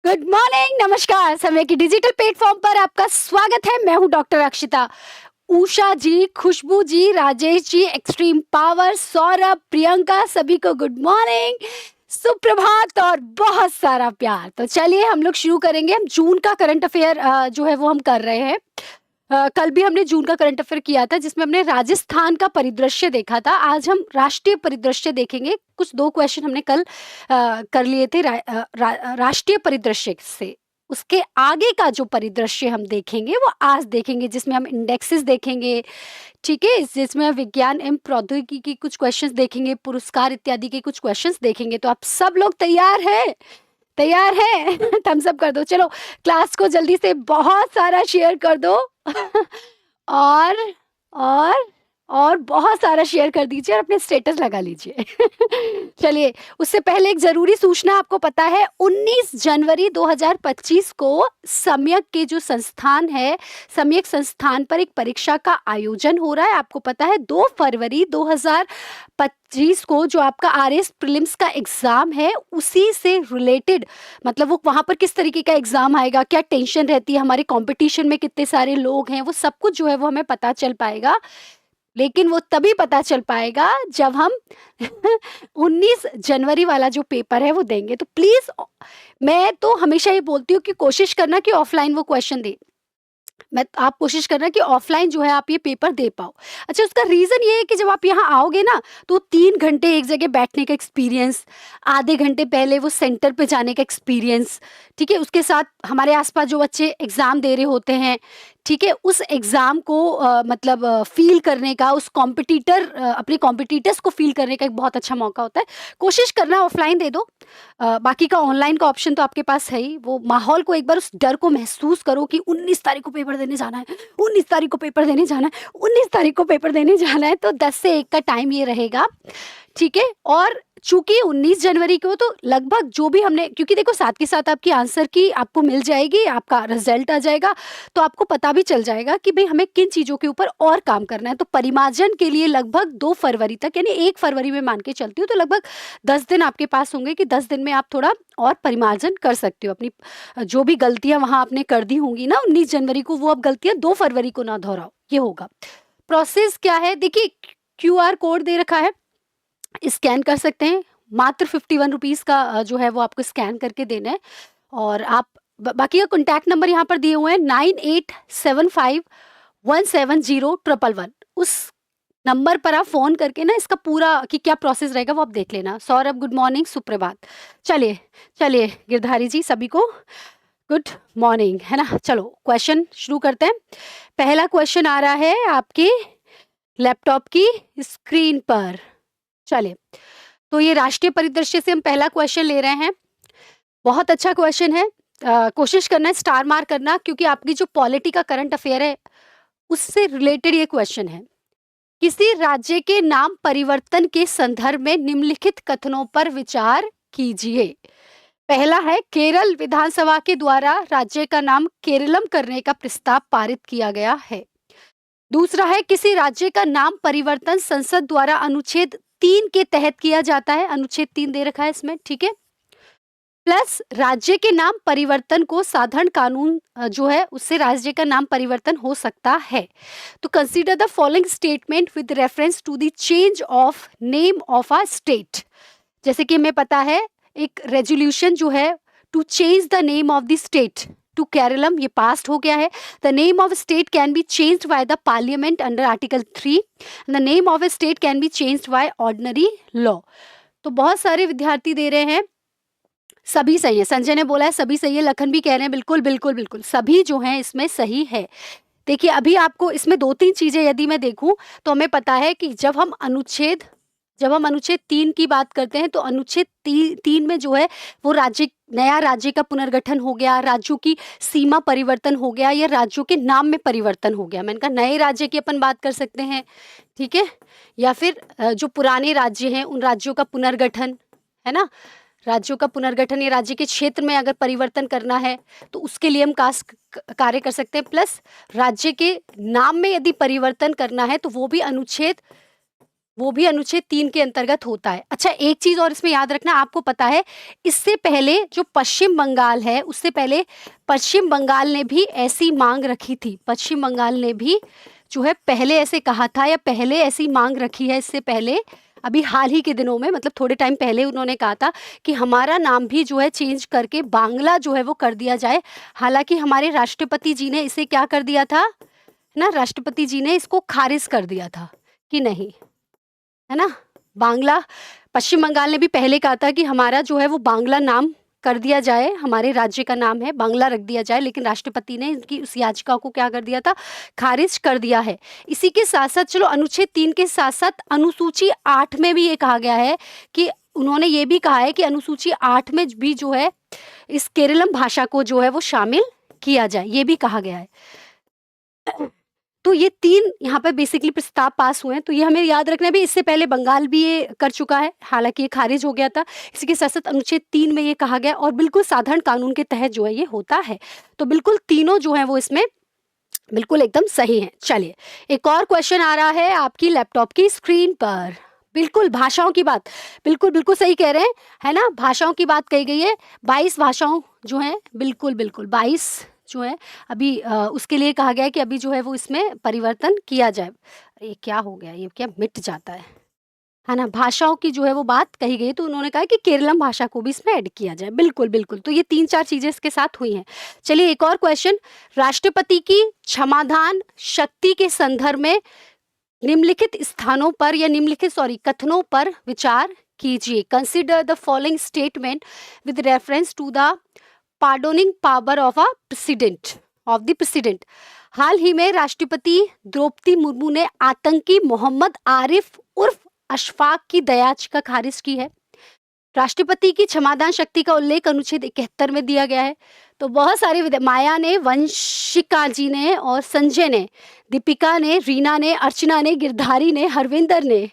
Good morning, नमस्कार। समय की डिजिटल प्लेटफॉर्म पर आपका स्वागत है। मैं हूं डॉक्टर अक्षिता। उषा जी, खुशबू जी, राजेश जी, एक्सट्रीम पावर, सौरभ, प्रियंका, सभी को गुड मॉर्निंग, सुप्रभात और बहुत सारा प्यार। तो चलिए हम लोग शुरू करेंगे। हम जून का करंट अफेयर जो है वो हम कर रहे हैं। कल भी हमने जून का करंट अफेयर किया था जिसमें हमने राजस्थान का परिदृश्य देखा था। आज हम राष्ट्रीय परिदृश्य देखेंगे। कुछ 2 क्वेश्चन हमने कल कर लिए थे राष्ट्रीय परिदृश्य से। उसके आगे का जो परिदृश्य हम देखेंगे वो आज देखेंगे, जिसमें हम इंडेक्सेस देखेंगे, ठीक है? जिसमें विज्ञान एवं प्रौद्योगिकी की कुछ क्वेश्चंस देखेंगे, पुरस्कार इत्यादि के कुछ क्वेश्चंस देखेंगे। तो आप सब लोग तैयार हैं? तैयार हैं? थम्स अप कर दो। चलो क्लास को जल्दी से बहुत सारा शेयर कर दो। और और और बहुत सारा शेयर कर दीजिए और अपने स्टेटस लगा लीजिए। चलिए, उससे पहले एक ज़रूरी सूचना। आपको पता है 19 जनवरी 2025 को सम्यक के जो संस्थान है, सम्यक संस्थान पर एक परीक्षा का आयोजन हो रहा है। आपको पता है 2 फरवरी 2025 को जो आपका आरएस प्रीलिम्स का एग्ज़ाम है, उसी से रिलेटेड, मतलब वो वहाँ पर किस तरीके का एग्ज़ाम आएगा, क्या टेंशन रहती है, हमारे कॉम्पिटिशन में कितने सारे लोग हैं, वो सब कुछ जो है वो हमें पता चल पाएगा। लेकिन वो तभी पता चल पाएगा जब हम 19 जनवरी वाला जो पेपर है वो देंगे। तो प्लीज़, मैं तो हमेशा ये बोलती हूँ कि कोशिश करना कि ऑफ़लाइन वो क्वेश्चन दें। आप कोशिश करना कि ऑफलाइन जो है आप ये पेपर दे पाओ। अच्छा, उसका रीज़न ये है कि जब आप यहाँ आओगे ना, तो 3 घंटे एक जगह बैठने का एक्सपीरियंस, आधे घंटे पहले वो सेंटर पे जाने का एक्सपीरियंस, ठीक है? उसके साथ हमारे आस-पास जो बच्चे एग्ज़ाम दे रहे होते हैं, ठीक है? उस एग्ज़ाम को मतलब फ़ील करने का, उस अपने कॉम्पिटिटर्स को फ़ील करने का एक बहुत अच्छा मौका होता है। कोशिश करना ऑफलाइन दे दो। बाकी का ऑनलाइन का ऑप्शन तो आपके पास है ही। वो माहौल को एक बार, उस डर को महसूस करो कि 19 तारीख को पेपर देने जाना है, 19 तारीख को पेपर देने जाना है, 19 तारीख को पेपर देने जाना है। तो 10 से 1 का टाइम ये रहेगा, ठीक है? और चूँकि 19 जनवरी को तो लगभग जो भी हमने, क्योंकि देखो साथ के साथ आपकी आंसर की आपको मिल जाएगी, आपका रिज़ल्ट आ जाएगा, तो आपको पता भी चल जाएगा कि भई हमें किन चीज़ों के ऊपर और काम करना है। तो परिमार्जन के लिए लगभग 2 फरवरी तक, यानी 1 फरवरी में मान के चलती हूँ, तो लगभग 10 दिन आपके पास होंगे कि 10 दिन में आप थोड़ा और परिमार्जन कर सकते हो। अपनी जो भी गलतियाँ वहाँ आपने कर दी होंगी ना 19 जनवरी को, वो अब गलतियाँ 2 फरवरी को ना दोहराओ, ये होगा। प्रोसेस क्या है? देखिए, क्यूआर कोड दे रखा है, स्कैन कर सकते हैं। मात्र 51 रुपीज़ का जो है वो आपको स्कैन करके देना है। और आप बाकी का कॉन्टैक्ट नंबर यहाँ पर दिए हुए हैं, 9875170111। उस नंबर पर आप फ़ोन करके ना इसका पूरा कि क्या प्रोसेस रहेगा वो आप देख लेना। सौरभ गुड मॉर्निंग, सुप्रभात। चलिए, चलिए गिरधारी जी, सभी को गुड मॉर्निंग, है ना? चलो क्वेश्चन शुरू करते हैं। पहला क्वेश्चन आ रहा है आपके लैपटॉप की स्क्रीन पर। चलिए, तो ये राष्ट्रीय परिदृश्य से हम पहला क्वेश्चन ले रहे हैं। बहुत अच्छा क्वेश्चन है। कोशिश करना है स्टार मार्क करना, क्योंकि आपकी जो पॉलिटी का करंट अफेयर है उससे रिलेटेड ये क्वेश्चन है। किसी राज्य के नाम परिवर्तन के संदर्भ में निम्नलिखित कथनों पर विचार कीजिए। पहला है, केरल विधानसभा के द्वारा राज्य का नाम केरलम करने का प्रस्ताव पारित किया गया है। दूसरा है, किसी राज्य का नाम परिवर्तन संसद द्वारा अनुच्छेद 3 के तहत किया जाता है। अनुच्छेद 3 दे रखा है इसमें, ठीक है? प्लस राज्य के नाम परिवर्तन को साधारण कानून जो है उससे राज्य का नाम परिवर्तन हो सकता है। तो consider the following statement with reference to the change of name of a state. जैसे कि हमें पता है एक रेजोल्यूशन जो है to change the name of the state to Keralam, ये पास्ट हो गया है। The name of state can be changed by the parliament under article 3। The name of a state can be changed by ordinary law. तो बहुत सारे विद्यार्थी दे रहे हैं सभी सही है। संजय ने बोला है सभी सही है, लखन भी कह रहे हैं बिल्कुल बिल्कुल बिल्कुल, सभी जो हैं इसमें सही है। देखिए, अभी आपको इसमें 2-3 चीज़ें यदि मैं देखूँ तो हमें पता है कि जब हम अनुच्छेद 3 की बात करते हैं तो अनुच्छेद 3 में जो है वो नया राज्य का पुनर्गठन हो गया, राज्यों की सीमा परिवर्तन हो गया, या राज्यों के नाम में परिवर्तन हो गया। मैंने कहा नए राज्य की अपन बात कर सकते हैं, ठीक है? या फिर जो पुराने राज्य हैं उन राज्यों का पुनर्गठन, है ना? राज्यों का पुनर्गठन या राज्य के क्षेत्र में अगर परिवर्तन करना है तो उसके लिए हम कार्य कर सकते हैं। प्लस राज्य के नाम में यदि परिवर्तन करना है तो वो भी अनुच्छेद वो भी अनुच्छेद 3 के अंतर्गत होता है। अच्छा, एक चीज़ और इसमें याद रखना, आपको पता है इससे पहले जो पश्चिम बंगाल है, उससे पहले पश्चिम बंगाल ने भी ऐसी माँग रखी थी। पश्चिम बंगाल ने भी जो है पहले ऐसे कहा था या पहले ऐसी माँग रखी है इससे पहले, अभी हाल ही के दिनों में, मतलब थोड़े टाइम पहले उन्होंने कहा था कि हमारा नाम भी जो है चेंज करके बांग्ला जो है वो कर दिया जाए। हालाँकि हमारे राष्ट्रपति जी ने इसे क्या कर दिया था ना, राष्ट्रपति जी ने इसको खारिज कर दिया था कि नहीं, है ना? बांग्ला, पश्चिम बंगाल ने भी पहले कहा था कि हमारा जो है वो बांग्ला नाम कर दिया जाए, हमारे राज्य का नाम है, बांग्ला रख दिया जाए, लेकिन राष्ट्रपति ने इनकी उस याचिका को क्या कर दिया था, खारिज कर दिया है। इसी के साथ-साथ चलो अनुच्छेद 3 के साथ-साथ अनुसूची 8 में भी ये कहा गया है कि उन्होंने ये भी कहा है कि अनुसूची 8 में भी जो है इस केरलम भाषा को जो है वो शामिल किया जाए, ये भी कहा गया है। तो ये 3 यहाँ पे बेसिकली प्रस्ताव पास हुए हैं, तो ये हमें याद रखना है भी। इससे पहले बंगाल भी ये कर चुका है, हालाँकि ये खारिज हो गया था। इसी के साथ-साथ अनुच्छेद 3 में ये कहा गया और बिल्कुल साधारण कानून के तहत जो है ये होता है। तो बिल्कुल तीनों जो हैं वो इसमें बिल्कुल एकदम सही हैं। चलिए, एक और क्वेश्चन आ रहा है आपकी लैपटॉप की स्क्रीन पर। बिल्कुल भाषाओं की बात, बिल्कुल, बिल्कुल सही कह रहे हैं, है ना? भाषाओं की बात कही गई है। 22 भाषाओं जो हैं, बिल्कुल, बिल्कुल 22 जो हैं अभी उसके लिए कहा गया है कि अभी जो है वो इसमें परिवर्तन किया जाए। ये क्या हो गया? ये क्या मिट जाता है ना? भाषाओं की जो है वो बात कही गई है, तो उन्होंने कहा कि केरलम भाषा को भी इसमें ऐड किया जाए। बिल्कुल, बिल्कुल। तो ये 3-4 चीज़ें इसके साथ हुई हैं। चलिए, एक और क्वेश्चन, राष्ट्रपति की क्षमादान शक्ति के संदर्भ में निम्नलिखित स्थानों पर या निम्नलिखित कथनों पर विचार कीजिए। Consider the following statement with reference to the pardoning power of the president. हाल ही में राष्ट्रपति द्रौपदी मुर्मू ने आतंकी मोहम्मद आरिफ उर्फ अशफाक की दयाचिका खारिज की है। राष्ट्रपति की क्षमादान शक्ति का उल्लेख अनुच्छेद 71 में दिया गया है। तो बहुत सारे माया ने, वंशिका जी ने और संजय ने, दीपिका ने, रीना ने, अर्चना ने, गिरधारी ने, हरविंदर ने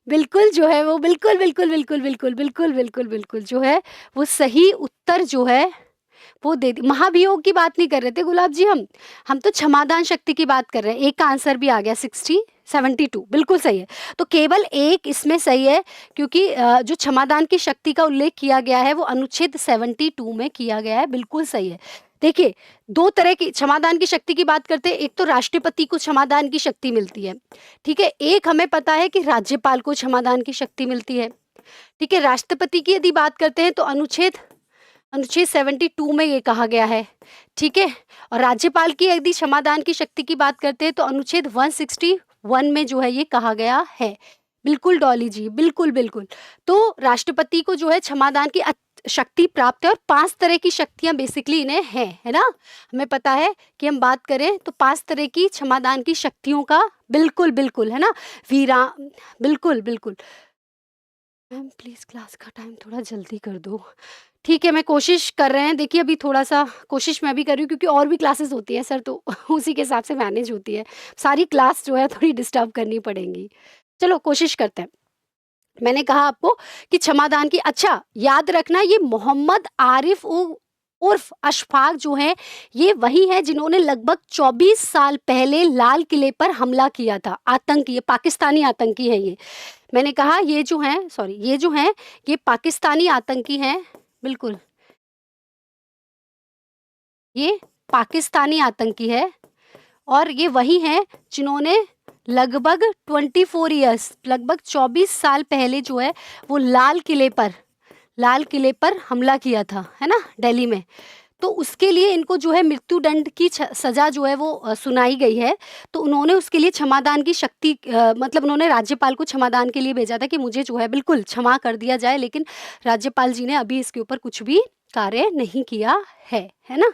बिल्कुल जो है वो बिल्कुल, बिल्कुल, बिल्कुल, बिल्कुल, बिल्कुल, बिल्कुल, बिल्कुल जो है वो सही उत्तर जो है वो दे दी। महाभियोग की बात नहीं कर रहे थे गुलाब जी हम तो क्षमादान शक्ति की बात कर रहे हैं। एक का आंसर भी आ गया 72 बिल्कुल सही है। तो केवल एक इसमें सही है क्योंकि जो क्षमादान की शक्ति का उल्लेख किया गया है वो अनुच्छेद 72 में किया गया है, बिल्कुल सही है। देखिए, 2 तरह की क्षमादान की शक्ति की बात करते हैं। एक तो राष्ट्रपति को क्षमादान की शक्ति मिलती है, ठीक है? एक हमें पता है कि राज्यपाल को क्षमादान की शक्ति मिलती है, ठीक है? राष्ट्रपति की यदि बात करते हैं तो अनुच्छेद 72 में ये कहा गया है, ठीक है? और राज्यपाल की यदि क्षमादान की शक्ति की बात करते हैं तो अनुच्छेद 161 में जो है ये कहा गया है। बिल्कुल डॉली जी, बिल्कुल, बिल्कुल। तो राष्ट्रपति को जो है क्षमादान की शक्ति प्राप्त है और 5 तरह की शक्तियाँ बेसिकली इन्हें हैं, है ना? हमें पता है कि हम बात करें तो 5 तरह की क्षमादान की शक्तियों का बिल्कुल, बिल्कुल, है ना? बिल्कुल, बिल्कुल। मैम प्लीज़ क्लास का टाइम थोड़ा जल्दी कर दो। ठीक है, मैं कोशिश कर रहे हैं। देखिए, अभी थोड़ा-सा कोशिश मैं भी कर रही हूँ क्योंकि और भी क्लासेस होती हैं सर, तो उसी के हिसाब से मैनेज होती है। सारी क्लास जो है थोड़ी डिस्टर्ब करनी पड़ेंगी। चलो कोशिश करते हैं। मैंने कहा आपको कि क्षमादान की, अच्छा याद रखना, ये मोहम्मद आरिफ उर्फ अशफाक जो हैं, ये वही हैं जिन्होंने लगभग 24 साल पहले लाल किले पर हमला किया था। आतंकी, ये पाकिस्तानी आतंकी हैं ये। मैंने कहा ये जो हैं, ये जो हैं, ये पाकिस्तानी आतंकी हैं, बिल्कुल। ये पाकिस्तानी आतंकी है और ये वही हैं जिन्होंने लगभग 24 ईयर्स, लगभग 24 साल पहले जो है वो लाल किले पर हमला किया था, है ना, दिल्ली में। तो उसके लिए इनको जो है मृत्यु दंड की सज़ा जो है वो सुनाई गई है। तो उन्होंने उसके लिए क्षमादान की शक्ति, मतलब उन्होंने राज्यपाल को क्षमादान के लिए भेजा था कि मुझे जो है बिल्कुल क्षमा कर दिया जाए, लेकिन राज्यपाल जी ने अभी इसके ऊपर कुछ भी कार्य नहीं किया है ना?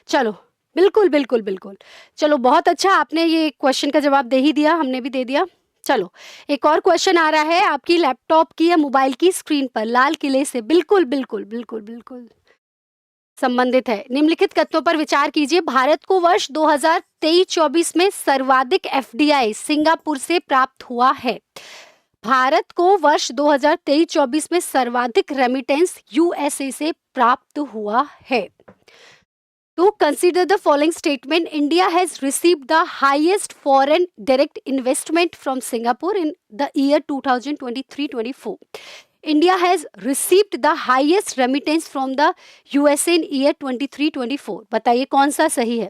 चलो, बिल्कुल, बिल्कुल, बिल्कुल। चलो बहुत अच्छा, आपने ये क्वेश्चन का जवाब दे ही दिया, हमने भी दे दिया। चलो, एक और क्वेश्चन आ रहा है आपकी लैपटॉप की या मोबाइल की स्क्रीन पर, लाल किले से बिल्कुल, बिल्कुल, बिल्कुल, बिल्कुल संबंधित है। निम्नलिखित तथ्यों पर विचार कीजिए। भारत को वर्ष 2023-24 में सर्वाधिक एफडीआई सिंगापुर से प्राप्त हुआ है। भारत को वर्ष 2023-24 में सर्वाधिक रेमिटेंस यूएसए से प्राप्त हुआ है। तो consider the following statement, India has received the highest foreign direct investment from Singapore in the year 2023-24. India has received the highest remittance from the USA in year 23-24. बताइए कौन सा सही है,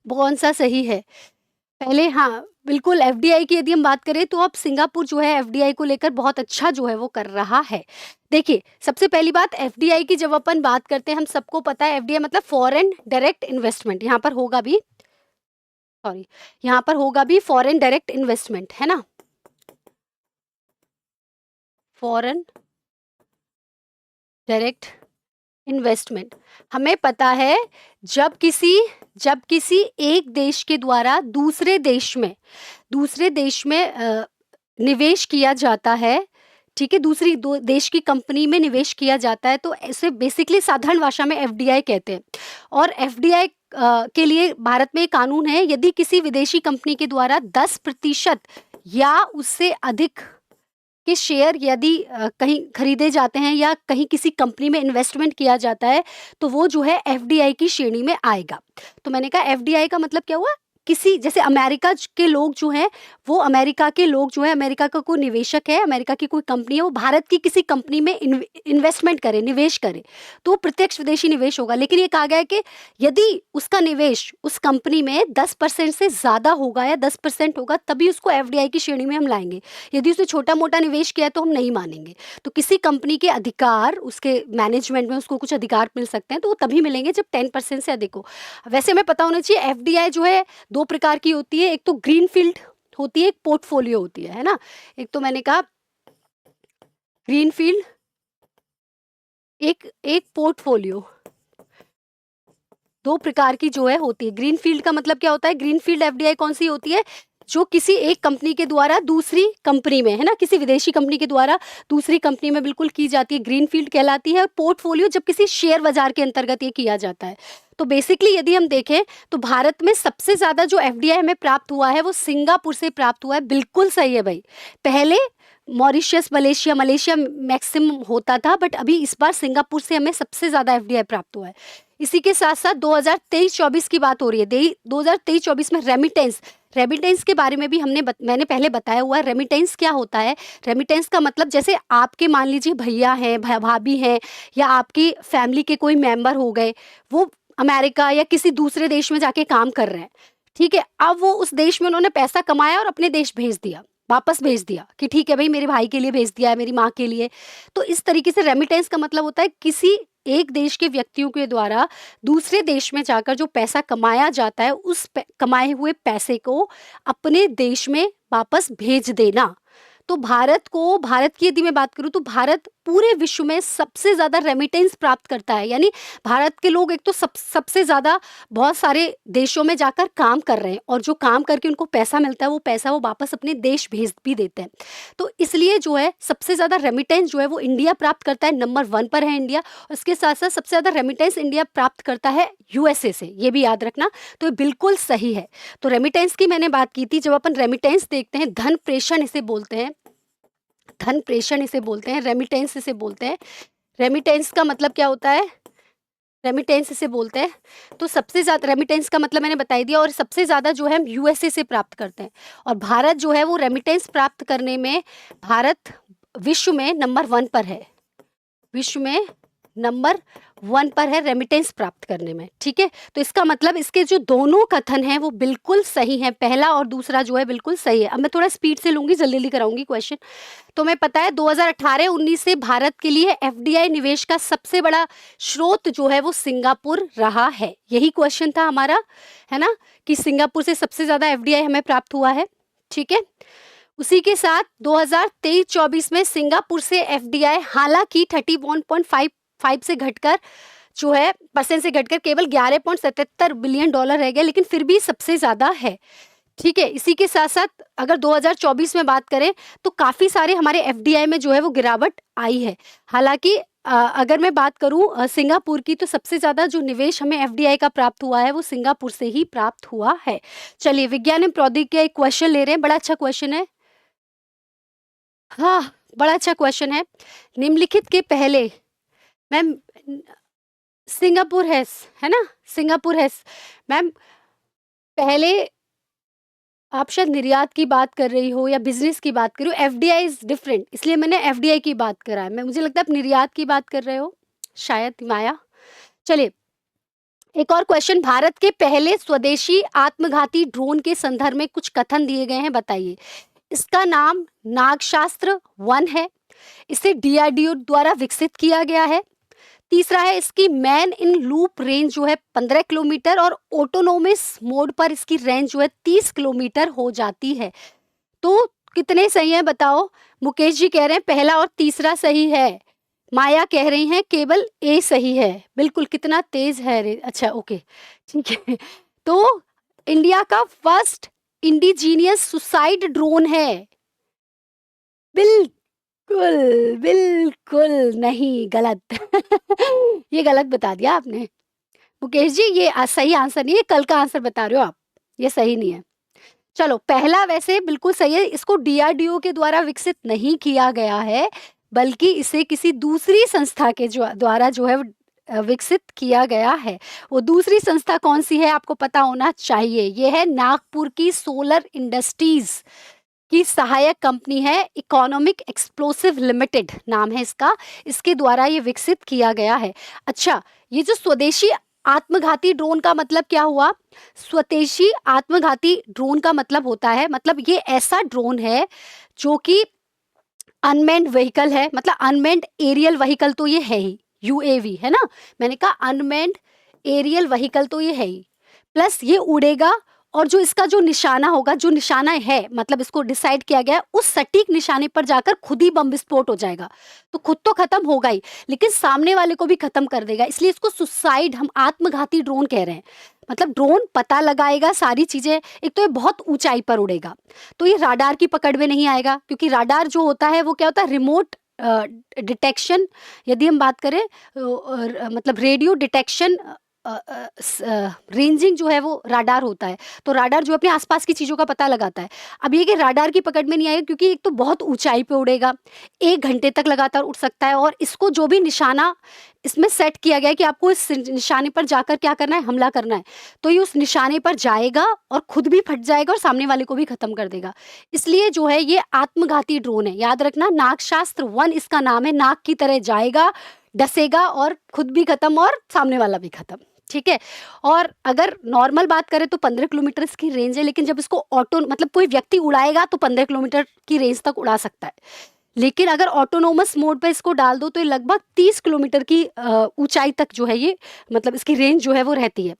कौन सा सही है पहले। हाँ बिल्कुल, एफडीआई की यदि हम बात करें तो अब सिंगापुर जो है एफडीआई को लेकर बहुत अच्छा जो है वो कर रहा है। देखिए सबसे पहली बात, एफडीआई की जब अपन बात करते हैं, हम सबको पता है एफडीआई मतलब फॉरेन डायरेक्ट इन्वेस्टमेंट, यहाँ पर होगा भी, सॉरी, यहाँ पर होगा भी फॉरेन डायरेक्ट इन्वेस्टमेंट, है ना, फॉरेन डायरेक्ट इन्वेस्टमेंट। हमें पता है जब किसी एक देश के द्वारा दूसरे देश में निवेश किया जाता है, ठीक है, दूसरी दो देश की कंपनी में निवेश किया जाता है, तो ऐसे बेसिकली साधारण भाषा में एफडीआई कहते हैं। और एफडीआई के लिए भारत में एक कानून है, यदि किसी विदेशी कंपनी के द्वारा 10% या उससे अधिक के शेयर यदि कहीं खरीदे जाते हैं या कहीं किसी कंपनी में इन्वेस्टमेंट किया जाता है, तो वो जो है एफडीआई की श्रेणी में आएगा। तो मैंने कहा एफडीआई का मतलब क्या हुआ, किसी जैसे अमेरिका के लोग जो हैं, वो अमेरिका के लोग जो है, अमेरिका का कोई निवेशक है, अमेरिका की कोई कंपनी है, वो भारत की किसी कंपनी में इन्वेस्टमेंट करे, निवेश करे, तो वो प्रत्यक्ष विदेशी निवेश होगा। लेकिन ये कहा गया है कि यदि उसका निवेश उस कंपनी में 10% से ज़्यादा होगा या 10% होगा, तभी उसको एफडीआई की श्रेणी में हम लाएंगे। यदि उसने छोटा मोटा निवेश किया है तो हम नहीं मानेंगे। तो किसी कंपनी के अधिकार, उसके मैनेजमेंट में उसको कुछ अधिकार मिल सकते हैं, तो वो तभी मिलेंगे जब 10% से अधिक हो। वैसे हमें पता होना चाहिए एफडीआई जो है 2 प्रकार की होती है, एक तो ग्रीन फील्ड होती है, एक पोर्टफोलियो होती है ना। एक तो मैंने कहा ग्रीन फील्ड, एक पोर्टफोलियो, 2 प्रकार की जो है होती है। ग्रीन फील्ड का मतलब क्या होता है, ग्रीन फील्ड एफडीआई कौन सी होती है, जो किसी एक कंपनी के द्वारा दूसरी कंपनी में, है ना, किसी विदेशी कंपनी के द्वारा दूसरी कंपनी में बिल्कुल की जाती है, ग्रीन फील्ड कहलाती है। और पोर्टफोलियो जब किसी शेयर बाजार के अंतर्गत ये किया जाता है। तो बेसिकली यदि हम देखें तो भारत में सबसे ज्यादा जो एफडीआई हमें प्राप्त हुआ है वो सिंगापुर से प्राप्त हुआ है। बिल्कुल सही है भाई, पहले मॉरिशस, मलेशिया मैक्सिमम होता था, बट अभी इस बार सिंगापुर से हमें सबसे ज्यादा एफडीआई प्राप्त हुआ है। इसी के साथ साथ 2023-24 की बात हो रही है। 2023-24 में रेमिटेंस के बारे में भी मैंने पहले बताया हुआ है। रेमिटेंस क्या होता है, रेमिटेंस का मतलब जैसे आपके मान लीजिए भैया हैं, भाभी हैं, या आपकी फैमिली के कोई मेंबर हो गए, वो अमेरिका या किसी दूसरे देश में जाके काम कर रहे हैं, ठीक है, अब वो उस देश में उन्होंने पैसा कमाया और अपने देश भेज दिया, वापस भेज दिया कि ठीक है भाई मेरे भाई के लिए भेज दिया है, मेरी माँ के लिए। तो इस तरीके से रेमिटेंस का मतलब होता है किसी एक देश के व्यक्तियों के द्वारा दूसरे देश में जाकर जो पैसा कमाया जाता है, उस कमाए हुए पैसे को अपने देश में वापस भेज देना। तो भारत की यदि मैं बात करूं तो भारत पूरे विश्व में सबसे ज्यादा रेमिटेंस प्राप्त करता है। यानी भारत के लोग एक तो सबसे ज्यादा बहुत सारे देशों में जाकर काम कर रहे हैं, और जो काम करके उनको पैसा मिलता है वो पैसा वो वापस अपने देश भेज भी देते हैं। तो इसलिए जो है सबसे ज्यादा रेमिटेंस जो है वो इंडिया प्राप्त करता है, नंबर 1 पर है इंडिया। और इसके साथ साथ सबसे ज्यादा रेमिटेंस इंडिया प्राप्त करता है यूएसए से, ये भी याद रखना। तो ये बिल्कुल सही है। तो रेमिटेंस की मैंने बात की थी। जब अपन रेमिटेंस देखते हैं, धन प्रेषण इसे बोलते हैं, धन प्रेषण इसे बोलते हैं, रेमिटेंस इसे बोलते हैं। रेमिटेंस का मतलब क्या होता है, रेमिटेंस इसे बोलते हैं। तो सबसे ज्यादा रेमिटेंस का मतलब मैंने बता ही दिया, और सबसे ज्यादा जो है हम यूएसए से प्राप्त करते हैं। और भारत जो है वो रेमिटेंस प्राप्त करने में, भारत विश्व में नंबर 1 पर है, विश्व में नंबर 1 पर है रेमिटेंस प्राप्त करने में, ठीक है। तो इसका मतलब इसके जो दोनों कथन हैं वो बिल्कुल सही हैं, पहला और दूसरा जो है बिल्कुल सही है। अब मैं थोड़ा स्पीड से लूंगी, जल्दी जल्दी कराऊंगी क्वेश्चन। तो मैं पता है 2018-19 से भारत के लिए एफडीआई निवेश का सबसे बड़ा स्रोत जो है वो सिंगापुर रहा है। यही क्वेश्चन था हमारा, है ना, कि सिंगापुर से सबसे ज्यादा एफडीआई हमें प्राप्त हुआ है, ठीक है। उसी के साथ 2023-24 में सिंगापुर से एफडीआई हालांकि 31.55 से घटकर जो है परसेंट से घटकर केवल 11.77 बिलियन डॉलर रह गया, लेकिन फिर भी सबसे ज्यादा है, ठीक है। इसी के साथ साथ अगर 2024 में बात करें तो काफी सारे हमारे एफडीआई में जो है वो गिरावट आई है। हालांकि अगर मैं बात करूं सिंगापुर की, तो सबसे ज्यादा जो निवेश हमें एफडीआई का प्राप्त हुआ है वो सिंगापुर से ही प्राप्त हुआ है। चलिए विज्ञान एवं प्रौद्योगिकी का एक क्वेश्चन ले रहे हैं, बड़ा अच्छा क्वेश्चन है। हाँ, बड़ा अच्छा क्वेश्चन है। निम्नलिखित के पहले, मैम सिंगापुर है ना? सिंगापुर है। मैम पहले आप शायद निर्यात की बात कर रही हो या बिज़नेस की बात कर रही हो, एफडीआई इज़ डिफरेंट, इसलिए मैंने एफडीआई की बात करा है। मैं मुझे लगता है आप निर्यात की बात कर रहे हो, शायद माया। चलिए, एक और क्वेश्चन, भारत के पहले स्वदेशी आत्मघाती ड्रोन के संदर्भ में कुछ कथन दिए गए हैं, बताइए। इसका नाम नागशास्त्र 1 है, इसे डीआरडीओ द्वारा विकसित किया गया है। तीसरा है, इसकी मैन इन लूप रेंज जो है 15 किलोमीटर और ऑटोनोमस मोड पर इसकी रेंज जो है 30 किलोमीटर हो जाती है। तो कितने सही हैं बताओ? मुकेश जी कह रहे हैं पहला और तीसरा सही है। माया कह रही हैं केवल ए सही है। बिल्कुल, कितना तेज है रे, अच्छा ओके, ठीक है। तो इंडिया का फर्स्ट इंडिजीनियस सुसाइड ड्रोन है। बिल्कुल, बिल्कुल नहीं, गलत। ये गलत बता दिया आपने। मुकेश जी ये सही आंसर नहीं है, कल का आंसर बता रहे हो आप, ये सही नहीं है। चलो, पहला वैसे बिल्कुल सही है, इसको डीआरडीओ के द्वारा विकसित नहीं किया गया है, बल्कि इसे किसी दूसरी संस्था के द्वारा जो है विकसित किया गया है। वो दूसरी संस्था कौन सी है आपको पता होना चाहिए, ये है नागपुर की सोलर इंडस्ट्रीज की सहायक कंपनी है, इकोनॉमिक एक्सप्लोसिव लिमिटेड नाम है इसका, इसके द्वारा ये विकसित किया गया है। अच्छा, ये जो स्वदेशी आत्मघाती ड्रोन का मतलब क्या हुआ? स्वदेशी आत्मघाती ड्रोन का मतलब होता है, मतलब ये ऐसा ड्रोन है जो कि अनमेन्ड व्हीकल है, मतलब अनमेन्ड एरियल व्हीकल तो ये है ही, यूएवी है ना, मैंने कहा अनमेन्ड एरियल व्हीकल तो ये है ही, प्लस ये उड़ेगा और जो इसका जो निशाना होगा, जो निशाना है मतलब इसको डिसाइड किया गया है, उस सटीक निशाने पर जाकर खुद ही बम विस्फोट हो जाएगा। तो खुद तो खत्म होगा ही, लेकिन सामने वाले को भी खत्म कर देगा, इसलिए इसको सुसाइड, हम आत्मघाती ड्रोन कह रहे हैं। मतलब ड्रोन पता लगाएगा सारी चीजें, एक तो ये बहुत ऊंचाई पर उड़ेगा, तो ये राडार की पकड़ में नहीं आएगा, क्योंकि राडार जो होता है वो क्या होता है, रिमोट डिटेक्शन, यदि हम बात करें मतलब रेडियो डिटेक्शन, रेंजिंग जो है वो राडार होता है, तो राडार जो अपने आसपास की चीज़ों का पता लगाता है। अब ये कि राडार की पकड़ में नहीं आएगा, क्योंकि एक तो बहुत ऊंचाई पे उड़ेगा, 1 घंटे तक लगातार उड़ सकता है, और इसको जो भी निशाना इसमें सेट किया गया है कि आपको इस निशाने पर जाकर क्या करना है, हमला करना है, तो ये उस निशाने पर जाएगा और खुद भी फट जाएगा और सामने वाले को भी खत्म कर देगा। इसलिए जो है ये आत्मघाती ड्रोन है, याद रखना, नागशास्त्र 1 इसका नाम है, नाग की तरह जाएगा, डसेगा और खुद भी खत्म और सामने वाला भी खत्म, ठीक है। और अगर नॉर्मल बात करें तो 15 किलोमीटर इसकी रेंज है, लेकिन जब इसको ऑटो मतलब कोई व्यक्ति उड़ाएगा तो 15 किलोमीटर की रेंज तक उड़ा सकता है, लेकिन अगर ऑटोनोमस मोड पे इसको डाल दो तो ये लगभग 30 किलोमीटर की ऊंचाई तक जो है ये, मतलब इसकी रेंज जो है वो रहती है।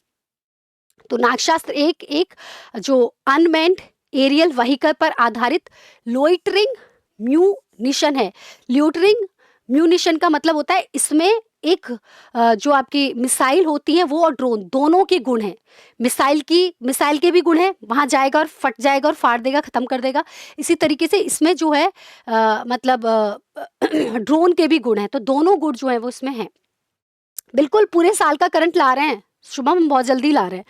तो नागशास्त्र एक जो अनमेन्ड एरियल व्हीकल पर आधारित लोइटरिंग म्यूनिशन है। लोइटरिंग म्यूनिशन का मतलब होता है इसमें एक जो आपकी मिसाइल होती है वो और ड्रोन दोनों के गुण हैं। मिसाइल के भी गुण हैं, वहां जाएगा और फट जाएगा और फाड़ देगा, खत्म कर देगा। इसी तरीके से इसमें जो है मतलब ड्रोन के भी गुण हैं, तो दोनों गुण जो है वो इसमें हैं। बिल्कुल पूरे साल का करंट ला रहे हैं शुभम, हम बहुत जल्दी ला रहे हैं,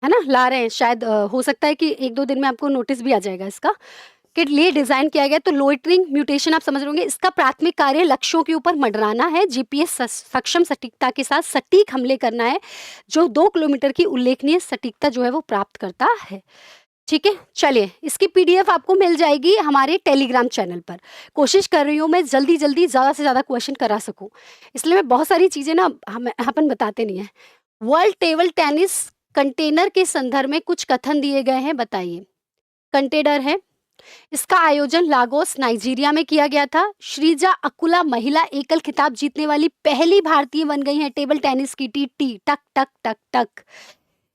है ना, ला रहे हैं। शायद हो सकता है कि 1-2 दिन में आपको नोटिस भी आ जाएगा इसका, के लिए डिजाइन किया गया। तो लोइटरिंग म्यूटेशन आप समझ रहे होंगे, इसका प्राथमिक कार्य लक्ष्यों के ऊपर मंडराना है, जीपीएस सक्षम सटीकता के साथ सटीक हमले करना है, जो 2 किलोमीटर की उल्लेखनीय सटीकता जो है वो प्राप्त करता है। ठीक है, चलिए इसकी पीडीएफ आपको मिल जाएगी हमारे टेलीग्राम चैनल पर। कोशिश कर रही हूँ मैं जल्दी जल्दी ज़्यादा से ज़्यादा क्वेश्चन करा सकूँ, इसलिए मैं बहुत सारी चीज़ें ना हम अपन बताते नहीं हैं। वर्ल्ड टेबल टेनिस कंटेनर के संदर्भ में कुछ कथन दिए गए हैं, बताइए। कंटेनर है, इसका आयोजन लागोस नाइजीरिया में किया गया था। श्रीजा अकुला महिला एकल खिताब जीतने वाली पहली भारतीय बन गई हैं टेबल टेनिस की। टी टी टक टक टक टक।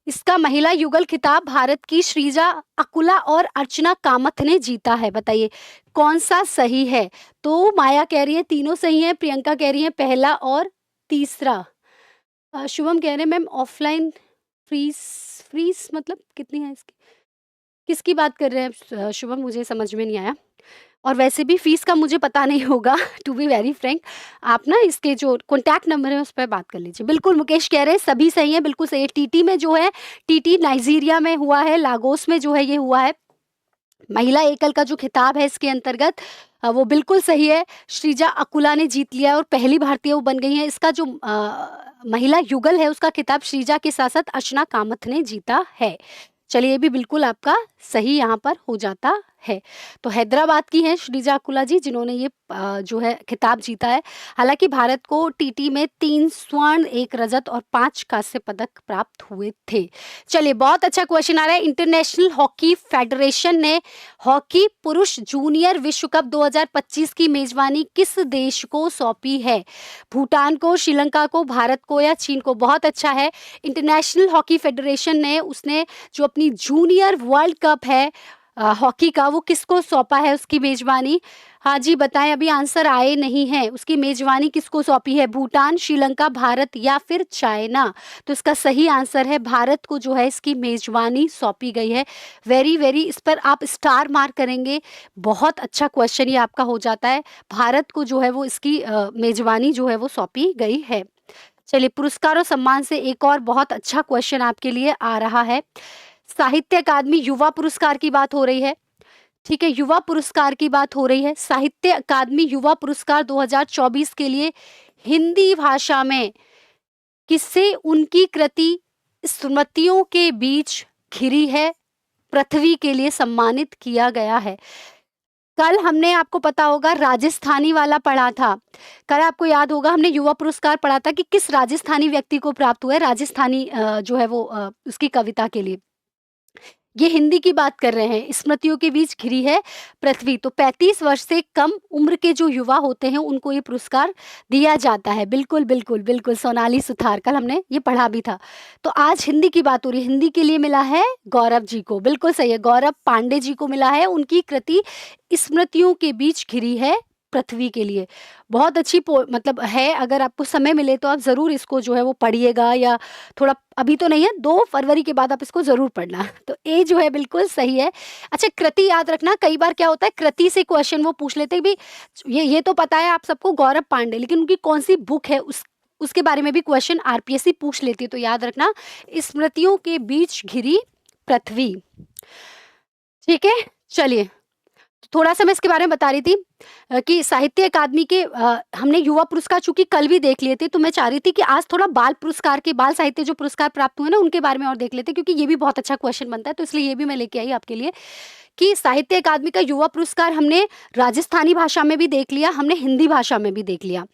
इसका महिला युगल खिताब भारत की श्रीजा अकुला और अर्चना कामथ ने जीता है, बताइए कौन सा सही है। तो माया कह रही है तीनों सही है, प्रियंका कह रही है पहला और तीसरा। शुभम कह रहे हैं मैम ऑफलाइन फीस, फीस मतलब कितनी है इसकी, किसकी बात कर रहे हैं शुभम, मुझे समझ में नहीं आया। और वैसे भी फीस का मुझे पता नहीं होगा टू बी वेरी फ्रैंक, आप ना इसके जो कॉन्टैक्ट नंबर है उस पर बात कर लीजिए। बिल्कुल मुकेश कह रहे हैं सभी सही है, बिल्कुल सही है। टीटी में जो है, टीटी नाइजीरिया में हुआ है, लागोस में जो है ये हुआ है, महिला एकल का जो खिताब है इसके अंतर्गत वो बिल्कुल सही है, श्रीजा अकुला ने जीत लिया है और पहली भारतीय वो बन गई हैं। इसका जो महिला युगल है उसका खिताब श्रीजा के साथ-साथ अर्चना कामथ ने जीता है। चलिए ये भी बिल्कुल आपका सही यहाँ पर हो जाता है। तो हैदराबाद की हैं श्रीजा अकुला जी जिन्होंने ये जो है खिताब जीता है। हालाँकि भारत को टीटी में 3 स्वर्ण, 1 रजत और 5 कांस्य पदक प्राप्त हुए थे। चलिए बहुत अच्छा क्वेश्चन आ रहा है। इंटरनेशनल हॉकी फेडरेशन ने हॉकी पुरुष जूनियर विश्व कप 2025 की मेजबानी किस देश को सौंपी है? भूटान को, श्रीलंका को, भारत को या चीन को? बहुत अच्छा है। इंटरनेशनल हॉकी फेडरेशन ने उसने जो अपनी जूनियर वर्ल्ड कप है हॉकी का वो किसको सौंपा है उसकी मेजबानी? हाँ जी बताएं, अभी आंसर आए नहीं हैं। उसकी मेजबानी किसको सौंपी है? भूटान, श्रीलंका, भारत या फिर चाइना? तो इसका सही आंसर है भारत को जो है इसकी मेजबानी सौंपी गई है। वेरी वेरी, इस पर आप स्टार मार्क करेंगे। बहुत अच्छा क्वेश्चन ये आपका हो जाता है। भारत को जो है वो इसकी मेजबानी जो है वो सौंपी गई है। चलिए पुरस्कार और सम्मान से एक और बहुत अच्छा क्वेश्चन आपके लिए आ रहा है। साहित्य अकादमी युवा पुरस्कार की बात हो रही है। ठीक है, युवा पुरस्कार की बात हो रही है। साहित्य अकादमी युवा पुरस्कार 2024 के लिए हिंदी भाषा में किससे उनकी कृति स्मृतियों के बीच घिरी है पृथ्वी के लिए सम्मानित किया गया है? कल हमने, आपको पता होगा, राजस्थानी वाला पढ़ा था। कल आपको याद होगा हमने युवा पुरस्कार पढ़ा था कि किस राजस्थानी व्यक्ति को प्राप्त हुआ है राजस्थानी जो है वो उसकी कविता के लिए। ये हिंदी की बात कर रहे हैं। स्मृतियों के बीच घिरी है पृथ्वी। तो 35 वर्ष से कम उम्र के जो युवा होते हैं उनको ये पुरस्कार दिया जाता है। बिल्कुल बिल्कुल बिल्कुल, सोनाली सुथार, कल हमने ये पढ़ा भी था। तो आज हिंदी की बात हो रही है। हिंदी के लिए मिला है गौरव जी को। बिल्कुल सही है, गौरव पांडे जी को मिला है। उनकी कृति स्मृतियों के बीच घिरी है पृथ्वी के लिए। बहुत अच्छी मतलब है। अगर आपको समय मिले तो आप ज़रूर इसको जो है वो पढ़िएगा, या थोड़ा, अभी तो नहीं है, 2 फरवरी के बाद आप इसको ज़रूर पढ़ना। तो ए जो है बिल्कुल सही है। अच्छा, कृति याद रखना। कई बार क्या होता है कृति से क्वेश्चन वो पूछ लेते हैं भी, ये तो पता है आप सबको गौरव पांडे, लेकिन उनकी कौन-सी बुक है उसके बारे में भी क्वेश्चन आरपीएससी पूछ लेती है। तो याद रखना, स्मृतियों के बीच घिरी पृथ्वी। ठीक है? चलिए, थोड़ा-सा मैं इसके बारे में बता रही थी कि साहित्य अकादमी के हमने युवा पुरस्कार चूँकि कल भी देख लिए थे, तो मैं चाह रही थी कि आज थोड़ा बाल पुरस्कार के, बाल साहित्य जो पुरस्कार प्राप्त हुए ना, उनके बारे में और देख लेते, क्योंकि ये भी बहुत अच्छा क्वेश्चन बनता है। तो इसलिए ये भी मैं लेके आई आपके लिए कि साहित्य अकादमी का युवा पुरस्कार हमने राजस्थानी भाषा में भी देख लिया, हमने हिंदी भाषा में भी देख लिया,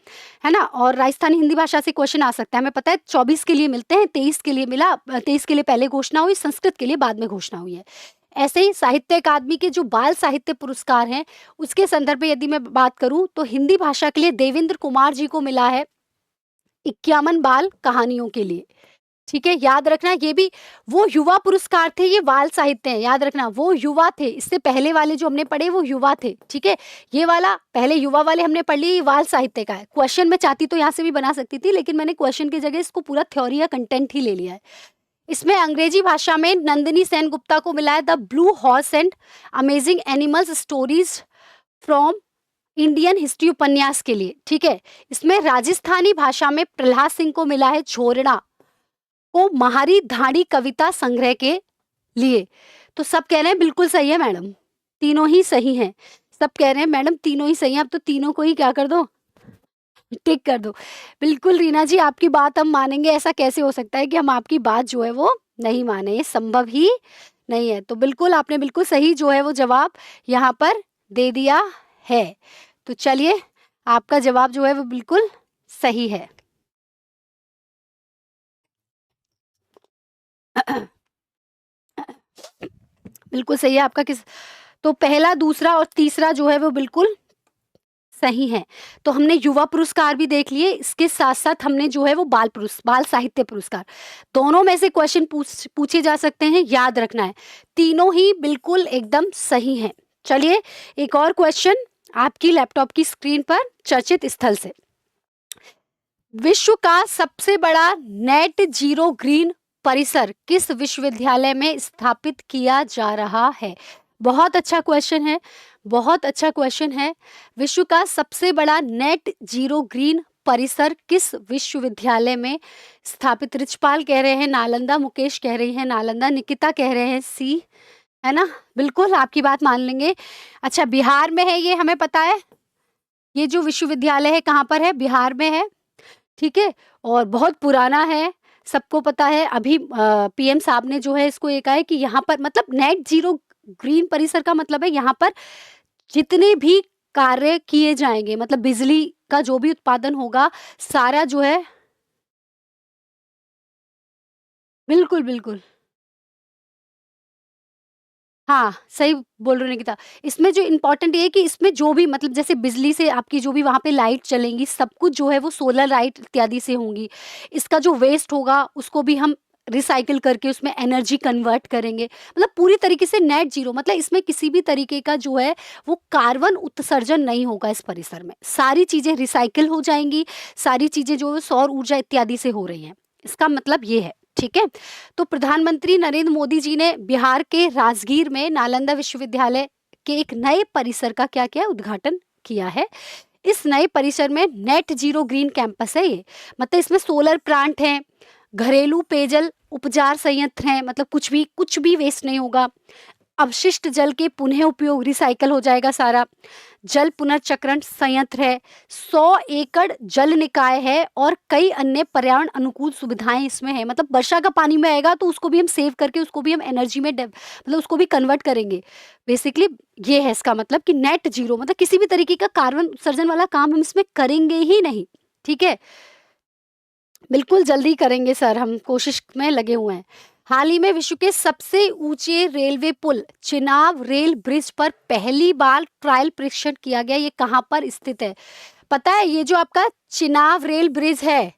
है ना? और राजस्थानी हिंदी भाषा से क्वेश्चन आ सकता है। हमें पता है 24 के लिए मिलते हैं, 23 के लिए मिला, 23 के लिए पहले घोषणा हुई, संस्कृत के लिए बाद में घोषणा हुई है। ऐसे ही साहित्य अकादमी के जो बाल साहित्य पुरस्कार हैं, उसके संदर्भ में यदि मैं बात करूँ तो हिंदी भाषा के लिए देवेंद्र कुमार जी को मिला है 51 बाल कहानियों के लिए। ठीक है, याद रखना, ये भी वो युवा पुरस्कार थे, ये बाल साहित्य हैं, याद रखना वो युवा थे। इससे पहले वाले जो हमने पढ़े वो युवा थे। ठीक है, ये वाला पहले युवा वाले हमने पढ़ लिए, ये बाल साहित्य का है। क्वेश्चन मैं चाहती तो यहाँ से भी बना सकती थी, लेकिन मैंने क्वेश्चन की जगह इसको पूरा थ्योरी या कंटेंट ही ले लिया है। इसमें अंग्रेजी भाषा में नंदिनी सेन गुप्ता को मिला है the blue horse and amazing animals stories from Indian history उपन्यास के लिए। ठीक है, इसमें राजस्थानी भाषा में प्रहलाद सिंह को मिला है छोरना को महारी धाड़ी कविता संग्रह के लिए। तो सब कह रहे हैं बिल्कुल सही है मैडम, तीनों ही सही हैं। सब कह रहे हैं मैडम तीनों ही सही हैं, अब तो तीनों को ही क्या कर दो, टिक कर दो। बिल्कुल रीना जी, आपकी बात हम मानेंगे। ऐसा कैसे हो सकता है कि हम आपकी बात जो है वो नहीं माने, ये संभव ही नहीं है। तो बिल्कुल आपने बिल्कुल सही जो है वो जवाब यहाँ पर दे दिया है। तो चलिए, आपका जवाब जो है वो बिल्कुल सही है। बिल्कुल सही है आपका। किस, तो पहला, दूसरा और तीसरा जो है वो बिल्कुल सही है। तो हमने युवा पुरस्कार भी देख लिए, इसके साथ-साथ हमने जो है वो बाल साहित्य पुरस्कार, दोनों में से क्वेश्चन पूछे जा सकते हैं, याद रखना है। तीनों ही बिल्कुल एकदम सही हैं। चलिए, एक और क्वेश्चन आपकी लैपटॉप की स्क्रीन पर चर्चित स्थल से। विश्व का सबसे बड़ा नेट जीरो ग्रीन परिसर किस विश्वविद्यालय में स्थापित किया जा रहा है? बहुत अच्छा क्वेश्चन है, बहुत अच्छा क्वेश्चन है। विश्व का सबसे बड़ा नेट जीरो ग्रीन परिसर किस विश्वविद्यालय में स्थापित? रिचपाल कह रहे हैं नालंदा, मुकेश कह रही हैं नालंदा, निकिता कह रहे हैं सी, है ना? बिल्कुल आपकी बात मान लेंगे। अच्छा, बिहार में है ये, हमें पता है। ये जो विश्वविद्यालय है कहाँ पर है? बिहार में है, ठीक है? और बहुत पुराना है, सबको पता है। अभी पीएम साहब ने जो है इसको ये कहा है कि यहाँ पर मतलब नेट ज़ीरो ग्रीन परिसर का मतलब है यहाँ पर जितने भी कार्य किए जाएँगे, मतलब बिजली का जो भी उत्पादन होगा, सारा जो है। बिल्कुल, बिल्कुल। हाँ, सही बोल रहे हो निकिता। इसमें जो इम्पोर्टेंट ये है कि इसमें जो भी मतलब जैसे बिजली से आपकी जो भी वहाँ पे लाइट चलेंगी, सब कुछ जो है वो सोलर लाइट इत्यादि से होंगी। इसका जो वेस्ट होगा उसको भी हम रिसाइकिल करके उसमें एनर्जी कन्वर्ट करेंगे। मतलब पूरी तरीके से नेट ज़ीरो, मतलब इसमें किसी भी तरीके का जो है वो कार्बन उत्सर्जन नहीं होगा इस परिसर में। सारी चीज़ें रिसाइकिल हो जाएँगी, सारी चीज़ें जो है सौर ऊर्जा इत्यादि से हो रही हैं। इसका मतलब ये है, ठीक है? तो प्रधानमंत्री नरेंद्र मोदी जी ने बिहार के राजगीर में नालंदा विश्वविद्यालय के एक नए परिसर का क्या किया? उद्घाटन किया है। इस नए परिसर में नेट जीरो ग्रीन कैंपस है ये। मतलब इसमें सोलर प्लांट हैं, घरेलू पेयजल उपचार संयंत्र हैं, मतलब कुछ भी वेस्ट नहीं होगा। अपशिष्ट जल के पुनः उपयोग, रिसाइकल हो जाएगा सारा। जल पुनर्चक्रण संयंत्र है, 100 एकड़ जल निकाय है और कई अन्य पर्यावरण अनुकूल सुविधाएं इसमें है। मतलब वर्षा का पानी में आएगा तो उसको भी हम सेव करके उसको भी हम एनर्जी में मतलब उसको भी कन्वर्ट करेंगे। बेसिकली ये है इसका मतलब कि नेट जीरो, मतलब किसी भी तरीके का कार्बन उत्सर्जन वाला काम हम इसमें करेंगे ही नहीं, ठीक है? बिल्कुल जल्दी करेंगे सर, हम कोशिश में लगे हुए हैं। हाल ही में विश्व के सबसे ऊंचे रेलवे पुल चिनाब रेल ब्रिज पर पहली बार ट्रायल परीक्षण किया गया। ये कहाँ पर स्थित है? पता है, ये जो आपका चिनाब रेल ब्रिज है,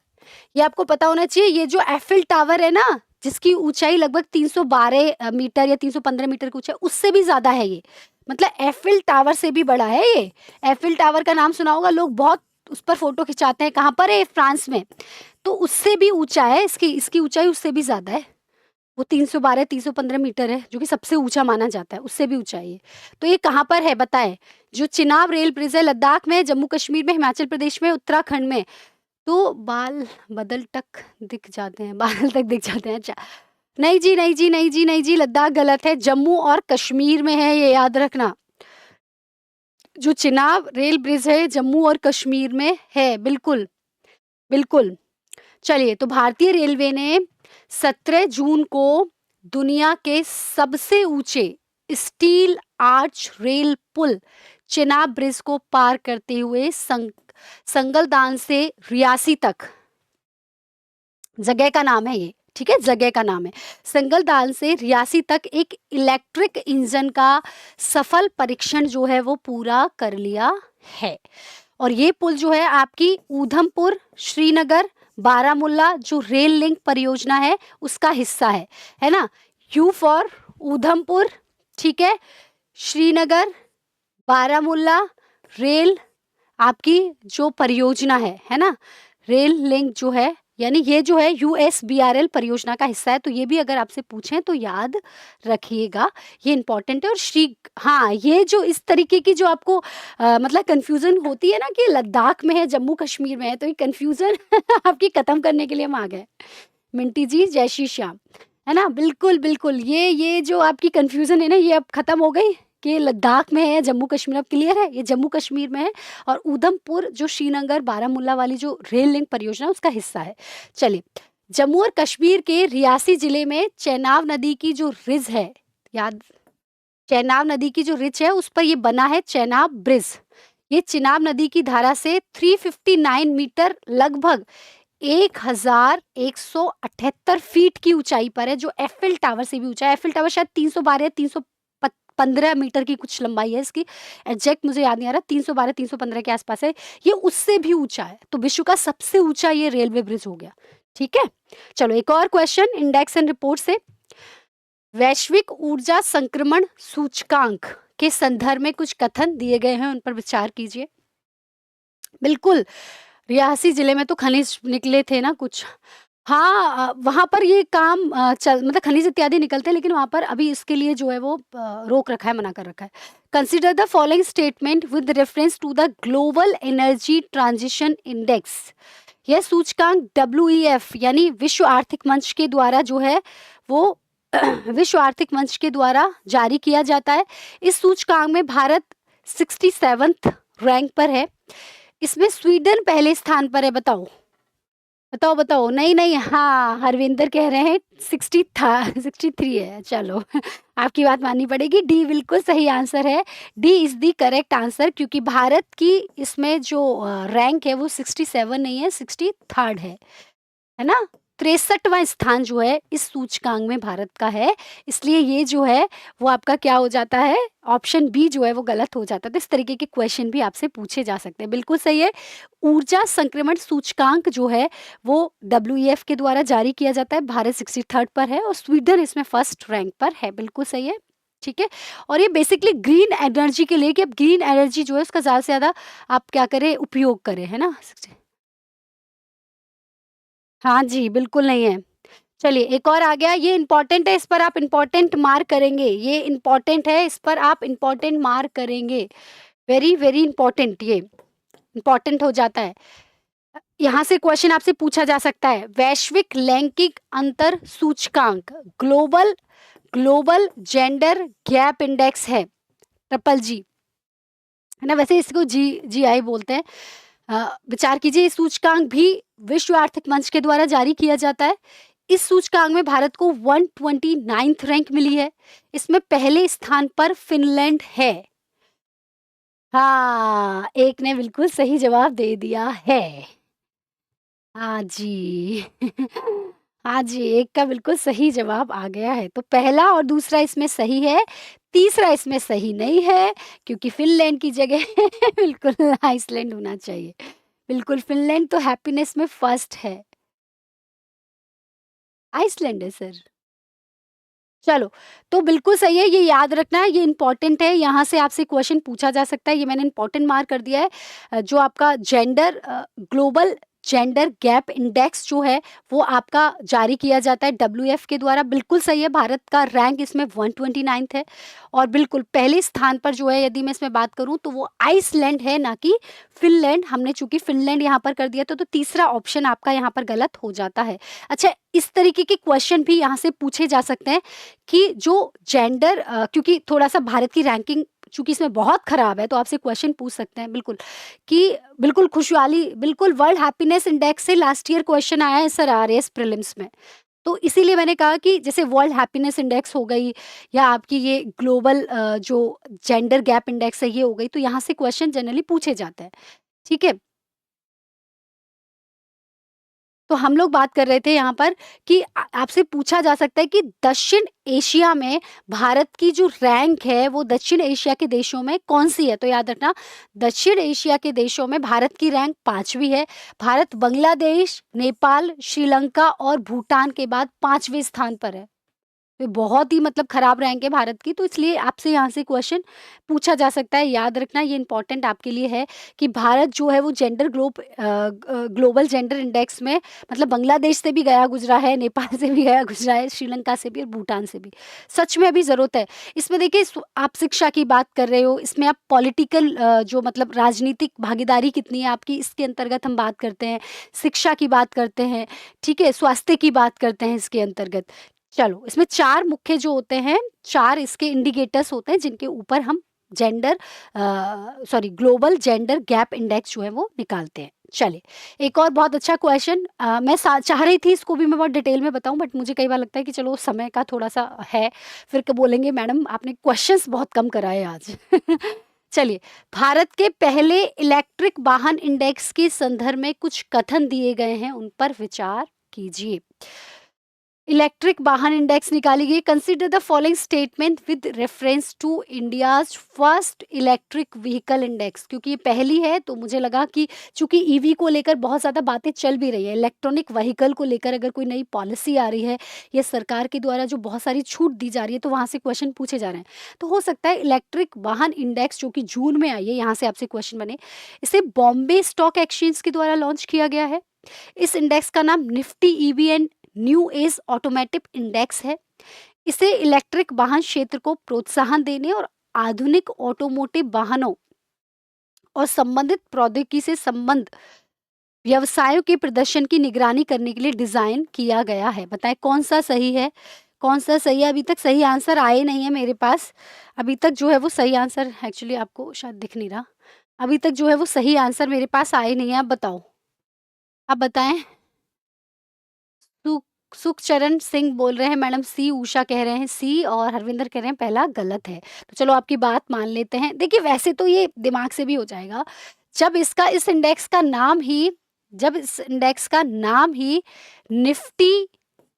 ये आपको पता होना चाहिए। ये जो एफिल टावर है ना, जिसकी ऊंचाई लगभग 312 मीटर या 315 मीटर की ऊंचाई, उससे भी ज्यादा है ये। मतलब एफिल टावर से भी बड़ा है ये। एफिल टावर का नाम सुना होगा, लोग बहुत उस पर फोटो खिंचाते हैं। कहाँ पर है? फ्रांस में। तो उससे भी ऊंचा है, इसकी इसकी ऊंचाई उससे भी ज्यादा है। वो 312 315 मीटर है, जो कि सबसे ऊंचा माना जाता है, उससे भी ऊंचा है ये। तो ये कहाँ पर है बताएं? जो चिनाब रेल ब्रिज है, लद्दाख में, जम्मू कश्मीर में, हिमाचल प्रदेश में, उत्तराखंड में। तो बाल बदल तक दिख जाते हैं, बादल तक दिख जाते हैं। अच्छा, नहीं जी, नहीं जी, नहीं जी, नहीं जी, लद्दाख गलत है, जम्मू और कश्मीर में है, ये याद रखना। जो चिनाब रेल ब्रिज है जम्मू और कश्मीर में है, बिल्कुल, बिल्कुल। चलिए, तो भारतीय रेलवे ने 17 जून को दुनिया के सबसे ऊंचे स्टील आर्च रेल पुल चिनाब ब्रिज को पार करते हुए संगलदान से रियासी तक, जगह का नाम है ये, ठीक है? जगह का नाम है। संगलदान से रियासी तक एक इलेक्ट्रिक इंजन का सफल परीक्षण जो है वो पूरा कर लिया है। और ये पुल जो है आपकी ऊधमपुर श्रीनगर बारामूला जो रेल लिंक परियोजना है उसका हिस्सा है ना? यू फॉर ऊधमपुर, ठीक है? श्रीनगर बारामूला रेल आपकी जो परियोजना है ना? रेल लिंक जो है, यानी ये जो है यूएसबीआरएल परियोजना का हिस्सा है। तो ये भी अगर आपसे पूछें तो याद रखिएगा, ये इंपॉर्टेंट है। और हाँ, ये जो इस तरीके की जो आपको मतलब कंफ्यूजन होती है ना कि लद्दाख में है जम्मू कश्मीर में है, तो ये कंफ्यूजन आपकी खत्म करने के लिए हम आ गए। मिंटी जी, जय श्री श्याम, है ना? बिल्कुल बिल्कुल, ये जो आपकी कंफ्यूजन है ना, ये अब खत्म हो गई कि लद्दाख में है जम्मू कश्मीर, अब क्लियर है, ये जम्मू कश्मीर में है। और ऊधमपुर जो श्रीनगर बारामूला वाली जो रेल लिंक परियोजना है, उसका हिस्सा है। चलिए, जम्मू और कश्मीर के रियासी जिले में चेनाब नदी की जो रिज है, याद, चेनाब नदी की जो रिज है उस पर ये बना है चेनाब ब्रिज। ये चिनाब नदी की धारा से 359 मीटर लगभग 1178 फीट की ऊंचाई पर है, जो एफिल टावर से भी ऊंचा है। एफिल टावर शायद 312 315 मीटर की कुछ लंबाई है इसकी, एग्जैक्ट मुझे याद नहीं आ रहा, 312 315 के आसपास है। ये उससे भी ऊंचा है, तो विश्व का सबसे ऊंचा ये रेलवे ब्रिज हो गया, ठीक है? चलो, एक और क्वेश्चन इंडेक्स एंड रिपोर्ट से। वैश्विक ऊर्जा संक्रमण सूचकांक के संदर्भ में कुछ कथन दिए गए हैं, उन पर विचार कीजिए। बिल्कुल, रियासी जिले में तो खनिज निकले थे ना कुछ। हाँ, वहाँ पर ये काम चल मतलब खनिज इत्यादि निकलते हैं, लेकिन वहाँ पर अभी इसके लिए जो है वो रोक रखा है, मना कर रखा है। Consider the following statement with reference to the global energy transition index. यह सूचकांक WEF यानी विश्व आर्थिक मंच के द्वारा जो है वो विश्व आर्थिक मंच के द्वारा जारी किया जाता है। इस सूचकांक में भारत 67th रैंक पर है। इसमें स्वीडन पहले स्थान पर है। बताओ बताओ बताओ। नहीं नहीं, हाँ, हरविंदर कह रहे हैं 60 था, 63 है। चलो आपकी बात माननी पड़ेगी। डी बिल्कुल सही आंसर है। D is the correct answer, क्योंकि भारत की इसमें जो रैंक है वो 67 नहीं है, 63rd है ना। 63वां स्थान जो है इस सूचकांक में भारत का है। इसलिए ये जो है वो आपका क्या हो जाता है, ऑप्शन बी जो है वो गलत हो जाता है। तो इस तरीके के क्वेश्चन भी आपसे पूछे जा सकते हैं। बिल्कुल सही है। ऊर्जा संक्रमण सूचकांक जो है वो डब्ल्यूईएफ के द्वारा जारी किया जाता है। भारत 63rd पर है और स्वीडन इसमें फर्स्ट रैंक पर है। बिल्कुल सही है। ठीक है। और ये बेसिकली ग्रीन एनर्जी के लिए, कि अब ग्रीन एनर्जी जो है उसका ज़्यादा से ज़्यादा आप क्या करें, उपयोग करें, है ना। हाँ जी, बिल्कुल नहीं है। चलिए एक और आ गया, ये इम्पोर्टेंट है, इस पर आप इम्पोर्टेंट मार्क करेंगे। ये इम्पोर्टेंट है, इस पर आप इम्पोर्टेंट मार्क करेंगे। वेरी, वेरी इम्पोर्टेंट, ये इम्पोर्टेंट हो जाता है। यहाँ से क्वेश्चन आपसे पूछा जा सकता है। वैश्विक लैंगिक अंतर सूचकांक, global global gender gap index है, ट्रिपल जी, है ना। वैसे इसको जीआई बोलते हैं। विचार कीजिए, इस सूचकांक भी विश्व आर्थिक मंच के द्वारा जारी किया जाता है। इस सूचकांक में भारत को 129th रैंक मिली है। इसमें पहले स्थान पर फिनलैंड है। हाँ, एक ने बिल्कुल सही जवाब दे दिया है। हाँ जी। हाँ जी, एक का बिल्कुल सही जवाब आ गया है। तो पहला और दूसरा इसमें सही है, तीसरा इसमें सही नहीं है, क्योंकि फ़िनलैंड की जगह बिल्कुल आइसलैंड होना चाहिए। बिल्कुल, फ़िनलैंड तो हैप्पीनेस में फर्स्ट है, आइसलैंड है सर। चलो, तो बिल्कुल सही है, ये याद रखना है, ये इम्पोर्टेंट है, यहाँ से आपसे क्वेश्चन पूछा जा सकता है, ये मैंने इम्पोर्टेंट मार्क कर दिया है। जो आपका ग्लोबल जेंडर गैप इंडेक्स जो है, वो आपका जारी किया जाता है डब्ल्यूएफ के द्वारा। बिल्कुल सही है, भारत का रैंक इसमें 129th है और बिल्कुल पहले स्थान पर जो है, यदि मैं इसमें बात करूँ, तो वो आइसलैंड है, ना कि फ़िनलैंड। हमने चूँकि फ़िनलैंड यहाँ पर कर दिया था, तो तीसरा ऑप्शन आपका यहाँ पर गलत हो जाता है। अच्छा, इस तरीके के क्वेश्चन भी यहाँ से पूछे जा सकते हैं कि जो जेंडर क्योंकि थोड़ा-सा भारत की रैंकिंग चूँकि इसमें बहुत खराब है, तो आपसे क्वेश्चन पूछ सकते हैं बिल्कुल, कि बिल्कुल खुशहाली, बिल्कुल वर्ल्ड हैप्पीनेस इंडेक्स से लास्ट ईयर क्वेश्चन आया है सर आरएएस प्रीलिम्स में। तो इसीलिए मैंने कहा कि जैसे वर्ल्ड हैप्पीनेस इंडेक्स हो गई या आपकी ये ग्लोबल जो जेंडर गैप इंडेक्स है ये हो गई, तो यहाँ से क्वेश्चन जनरली पूछे जाते हैं। ठीक है? तो हम लोग बात कर रहे थे यहाँ पर कि आपसे पूछा जा सकता है कि दक्षिण एशिया में भारत की जो रैंक है वो दक्षिण एशिया के देशों में कौन-सी है? तो याद रखना, दक्षिण एशिया के देशों में भारत की रैंक 5वीं है। भारत बांग्लादेश, नेपाल, श्रीलंका और भूटान के बाद 5वें स्थान पर है। तो बहुत ही मतलब खराब रैंक है भारत की, तो इसलिए आपसे यहाँ से क्वेश्चन पूछा जा सकता है। याद रखना, ये इम्पोर्टेंट आपके लिए है कि भारत जो है वो ग्लोबल जेंडर इंडेक्स में मतलब बांग्लादेश से भी गया गुजरा है, नेपाल से भी गया गुजरा है, श्रीलंका से भी और भूटान से भी। सच में अभी ज़रूरत है। इसमें देखिए, आप शिक्षा की बात कर रहे हो, इसमें आप पॉलिटिकल जो मतलब राजनीतिक भागीदारी कितनी है आपकी, इसके अंतर्गत हम बात करते हैं। शिक्षा की बात करते हैं, ठीक है? स्वास्थ्य की बात करते हैं इसके अंतर्गत। चलो, इसमें 4 मुख्य जो होते हैं, 4 इसके इंडिकेटर्स होते हैं जिनके ऊपर हम ग्लोबल जेंडर गैप इंडेक्स जो है वो निकालते हैं। चलिए, एक और बहुत अच्छा क्वेश्चन मैं सा चाह रही थी इसको भी मैं बहुत डिटेल में बताऊँ, बट मुझे कई बार लगता है कि चलो समय का थोड़ा-सा है, फिर बोलेंगे मैडम आपने क्वेश्चंस बहुत कम कराए आज। चलिए, भारत के पहले इलेक्ट्रिक वाहन इंडेक्स के संदर्भ में कुछ कथन दिए गए हैं, उन पर विचार कीजिए। इलेक्ट्रिक वाहन इंडेक्स निकाली गई। Consider the following statement with reference to India's first electric vehicle index, क्योंकि ये पहली है तो मुझे लगा कि चूंकि ईवी को लेकर बहुत ज़्यादा बातें चल भी रही है, इलेक्ट्रॉनिक व्हीकल को लेकर अगर कोई नई पॉलिसी आ रही है या सरकार के द्वारा जो बहुत सारी छूट दी जा रही है, तो वहाँ से क्वेश्चन पूछे जा रहे हैं। तो हो सकता है इलेक्ट्रिक वाहन इंडेक्स जो कि जून में आई है, यहाँ से आपसे क्वेश्चन बने। इसे बॉम्बे स्टॉक एक्सचेंज के द्वारा लॉन्च किया गया है। इस इंडेक्स का नाम Nifty EV and new age automotive index है। इसे इलेक्ट्रिक वाहन क्षेत्र को प्रोत्साहन देने और आधुनिक ऑटोमोटिव वाहनों और संबंधित प्रौद्योगिकी से संबंध व्यवसायों के प्रदर्शन की निगरानी करने के लिए डिजाइन किया गया है। बताएं कौन सा सही है, कौन सा सही है? अभी तक सही आंसर आए नहीं है मेरे पास। अभी तक जो है वो सही आंसर एक्चुअली आपको शायद दिख नहीं रहा। अभी तक जो है वो सही आंसर मेरे पास आए नहीं है। आप बताओ, आप बताएँ? सुख सुखचरण सिंह बोल रहे हैं मैडम सी, उषा कह रहे हैं सी और हरविंदर कह रहे हैं पहला गलत है। तो चलो आपकी बात मान लेते हैं। देखिए वैसे तो ये दिमाग से भी हो जाएगा। जब इसका इस इंडेक्स का नाम ही जब इस इंडेक्स का नाम ही Nifty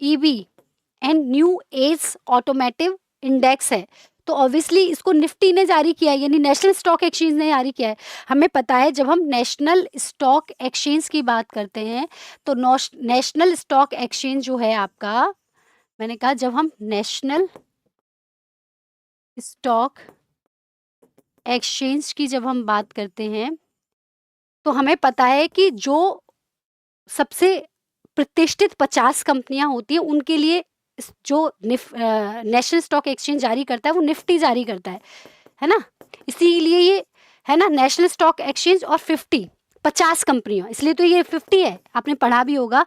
EV and new age automotive index है, तो ऑब्वियसली इसको निफ्टी ने जारी किया है, यानी नेशनल स्टॉक एक्सचेंज ने जारी किया है। हमें पता है जब हम नेशनल स्टॉक एक्सचेंज की बात करते हैं तो नेशनल स्टॉक एक्सचेंज जो है आपका, मैंने कहा जब हम नेशनल स्टॉक एक्सचेंज की जब हम बात करते हैं तो हमें पता है कि जो सबसे प्रतिष्ठित 50 कंपनियां होती हैं उनके लिए जो नेशनल स्टॉक एक्सचेंज जारी करता है वो निफ्टी जारी करता है ना। इसीलिए ये है ना नेशनल स्टॉक एक्सचेंज और 50 कंपनियां, इसलिए तो ये 50 है। आपने पढ़ा भी होगा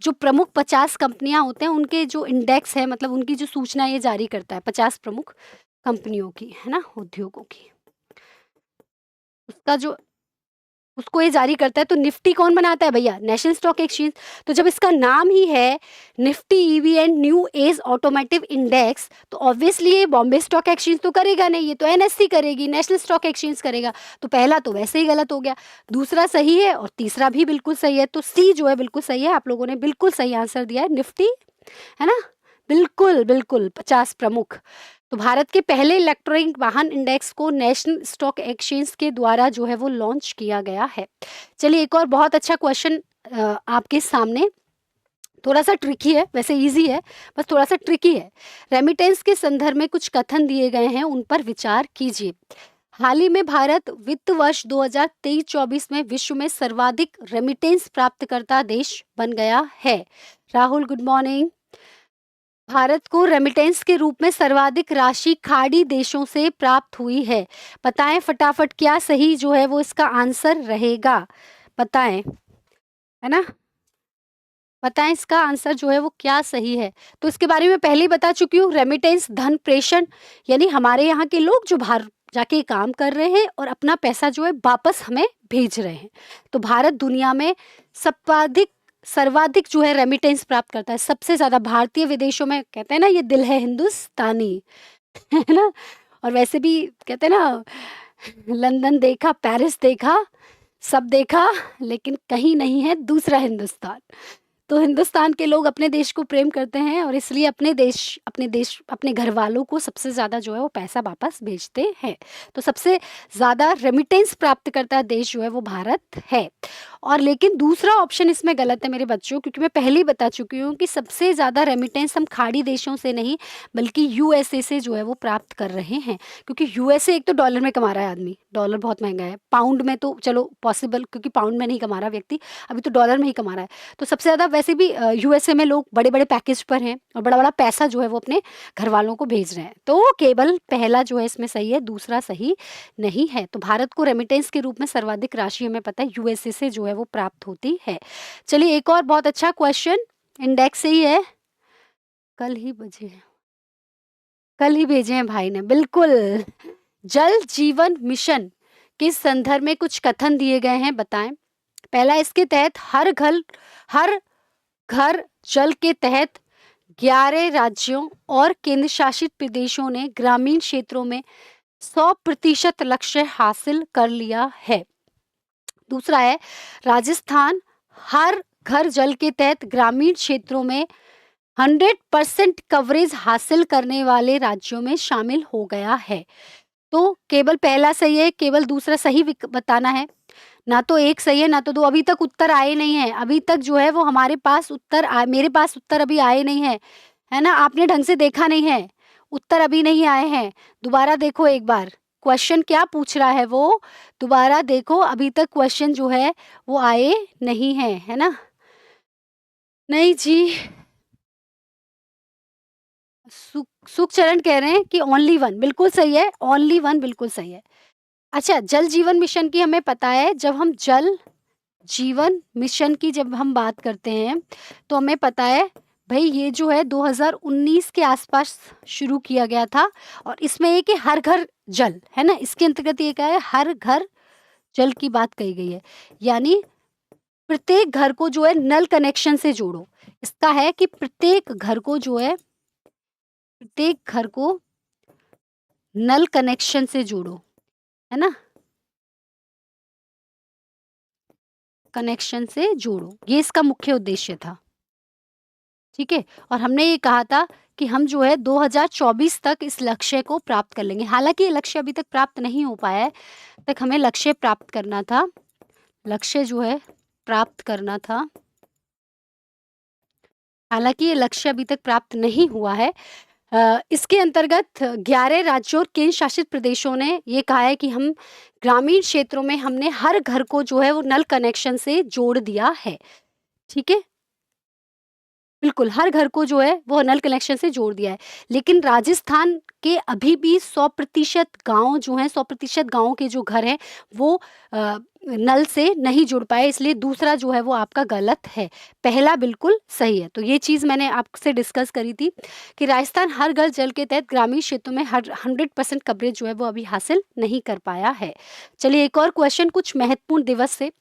जो प्रमुख 50 कंपनियां होते हैं उनके जो इंडेक्स है, मतलब उनकी जो सूचना ये जारी करता है 50 प्रमुख कंपनियों की, है ना, उद्योगों की, उसका जो उसको ये जारी करता है। तो निफ्टी कौन बनाता है भैया? National stock exchange. तो जब इसका नाम ही है Nifty EV and new age automotive index, तो ऑब्वियसली ये बॉम्बे स्टॉक एक्सचेंज तो करेगा नहीं, ये तो एनएससी करेगी, नेशनल स्टॉक एक्सचेंज करेगा। तो पहला तो वैसे ही गलत हो गया, दूसरा सही है और तीसरा भी बिल्कुल सही है। तो सी जो है बिल्कुल सही है। आप लोगों ने बिल्कुल सही आंसर दिया है, निफ्टी, है ना, बिल्कुल बिल्कुल 50 प्रमुख। तो भारत के पहले इलेक्ट्रॉनिक वाहन इंडेक्स को नेशनल स्टॉक एक्सचेंज के द्वारा जो है वो लॉन्च किया गया है। चलिए एक और बहुत अच्छा क्वेश्चन आपके सामने, थोड़ा सा ट्रिकी है, वैसे इजी है, बस थोड़ा सा ट्रिकी है। रेमिटेंस के संदर्भ में कुछ कथन दिए गए हैं, उन पर विचार कीजिए। हाल ही में भारत वित्त वर्ष 2023-24 में विश्व में सर्वाधिक रेमिटेंस प्राप्तकर्ता देश बन गया है। Rahul good morning. भारत को रेमिटेंस के रूप में सर्वाधिक राशि खाड़ी देशों से प्राप्त हुई है। बताएं फटाफट क्या सही जो है वो इसका आंसर रहेगा, बताएं, है ना, बताएं इसका आंसर जो है वो क्या सही है। तो इसके बारे में पहले ही बता चुकी हूँ। रेमिटेंस धन प्रेषण, यानी हमारे यहाँ के लोग जो बाहर जाके काम कर रहे हैं और अपना पैसा जो है वापस हमें भेज रहे हैं। तो भारत दुनिया में सर्वाधिक जो है रेमिटेंस प्राप्त करता है, सबसे ज्यादा। भारतीय विदेशों में कहते हैं ना ये दिल है हिंदुस्तानी, है ना। और वैसे भी कहते हैं ना, लंदन देखा, पेरिस देखा, सब देखा, लेकिन कहीं नहीं है दूसरा हिंदुस्तान। तो हिंदुस्तान के लोग अपने देश को प्रेम करते हैं और इसलिए अपने घर वालों को सबसे ज़्यादा जो है वो पैसा वापस भेजते हैं। तो सबसे ज़्यादा रेमिटेंस प्राप्त करता देश जो है वो भारत है। और लेकिन दूसरा ऑप्शन इसमें गलत है मेरे बच्चों, क्योंकि मैं पहले ही बता चुकी हूँ कि सबसे ज़्यादा रेमिटेंस हम खाड़ी देशों से नहीं बल्कि यूएसए से जो है वो प्राप्त कर रहे हैं। क्योंकि यूएसए एक तो डॉलर में कमा रहा है आदमी, डॉलर बहुत महंगा है। पाउंड में तो चलो पॉसिबल, क्योंकि पाउंड में नहीं कमा रहा व्यक्ति, अभी तो डॉलर में ही कमा रहा है। तो सबसे ज़्यादा वैसे भी यूएसए में लोग बड़े बड़े पैकेज पर हैं और बड़ा बड़ा पैसा जो है वो अपने घर वालों को भेज रहे हैं। तो केवल पहला जो है इसमें सही है, दूसरा सही नहीं है। तो भारत को रेमिटेंस के रूप में सर्वाधिक राशि हमें पता है यूएसए से जो है वो प्राप्त होती है। चलिए एक और बहुत अच्छा क्वेश्चन, इंडेक्स से ही है, कल ही भेजे हैं भाई ने, बिल्कुल। जल जीवन मिशन के संदर्भ में कुछ कथन दिए गए हैं, बताएं। पहला, इसके तहत हर घर जल के तहत 11 राज्यों और केंद्र शासित प्रदेशों ने ग्रामीण क्षेत्रों में 100% लक्ष्य हासिल कर लिया है। दूसरा है, राजस्थान हर घर जल के तहत ग्रामीण क्षेत्रों में 100% कवरेज हासिल करने वाले राज्यों में शामिल हो गया है। तो केवल पहला सही है, केवल दूसरा सही बताना है। ना तो एक सही है ना तो दो। अभी तक उत्तर आए नहीं है, अभी तक जो है वो हमारे पास मेरे पास उत्तर अभी आए नहीं है ना। आपने ढंग से देखा नहीं है, उत्तर अभी नहीं आए हैं। दोबारा देखो एक बार क्वेश्चन क्या पूछ रहा है वो, दोबारा देखो। अभी तक क्वेश्चन जो है वो आए नहीं है ना। नहीं जी, सुखचरण कह रहे हैं कि ओनली वन, बिल्कुल सही है, ओनली वन बिल्कुल सही है। अच्छा, जल जीवन मिशन की हमें पता है, जब हम जल जीवन मिशन की जब हम बात करते हैं तो हमें पता है भाई ये जो है 2019 के आसपास शुरू किया गया था और इसमें ये कि हर घर जल, है ना? इसके अंतर्गत ये क्या है, हर घर जल की बात कही गई है। यानी प्रत्येक घर को जो है नल कनेक्शन से जोड़ो। इसका है कि प्रत्येक घर को जो है, प्रत्येक घर को नल कनेक्शन से जोड़ो, है ना? कनेक्शन से जोड़ो, ये इसका मुख्य उद्देश्य था। ठीक है? और हमने ये कहा था कि हम जो है 2024 तक इस लक्ष्य को प्राप्त कर लेंगे। हालाँकि ये लक्ष्य अभी तक प्राप्त नहीं हो पाया है, तक हमें लक्ष्य प्राप्त करना था। लक्ष्य जो है प्राप्त करना था। हालाँकि ये लक्ष्य अभी तक प्राप्त नहीं हुआ है। इसके अंतर्गत 11 राज्यों और केंद्र शासित प्रदेशों ने ये कहा है कि हम ग्रामीण क्षेत्रों में हमने हर घर को जो है वो नल कनेक्शन से जोड़ दिया है। ठीक है? बिल्कुल, हर घर को जो है वो नल कनेक्शन से जोड़ दिया है। लेकिन राजस्थान के अभी भी 100% गाँव जो हैं, 100% गाँव के जो घर हैं वो नल से नहीं जुड़ पाए, इसलिए दूसरा जो है वो आपका गलत है। पहला बिल्कुल सही है। तो ये चीज़ मैंने आपसे डिस्कस करी थी कि राजस्थान हर घर जल के तहत ग्रामीण क्षेत्रों में हर 100% कवरेज जो है वो अभी हासिल नहीं कर पाया है। चलिए एक और क्वेश्चन कुछ महत्वपूर्ण दिवस से,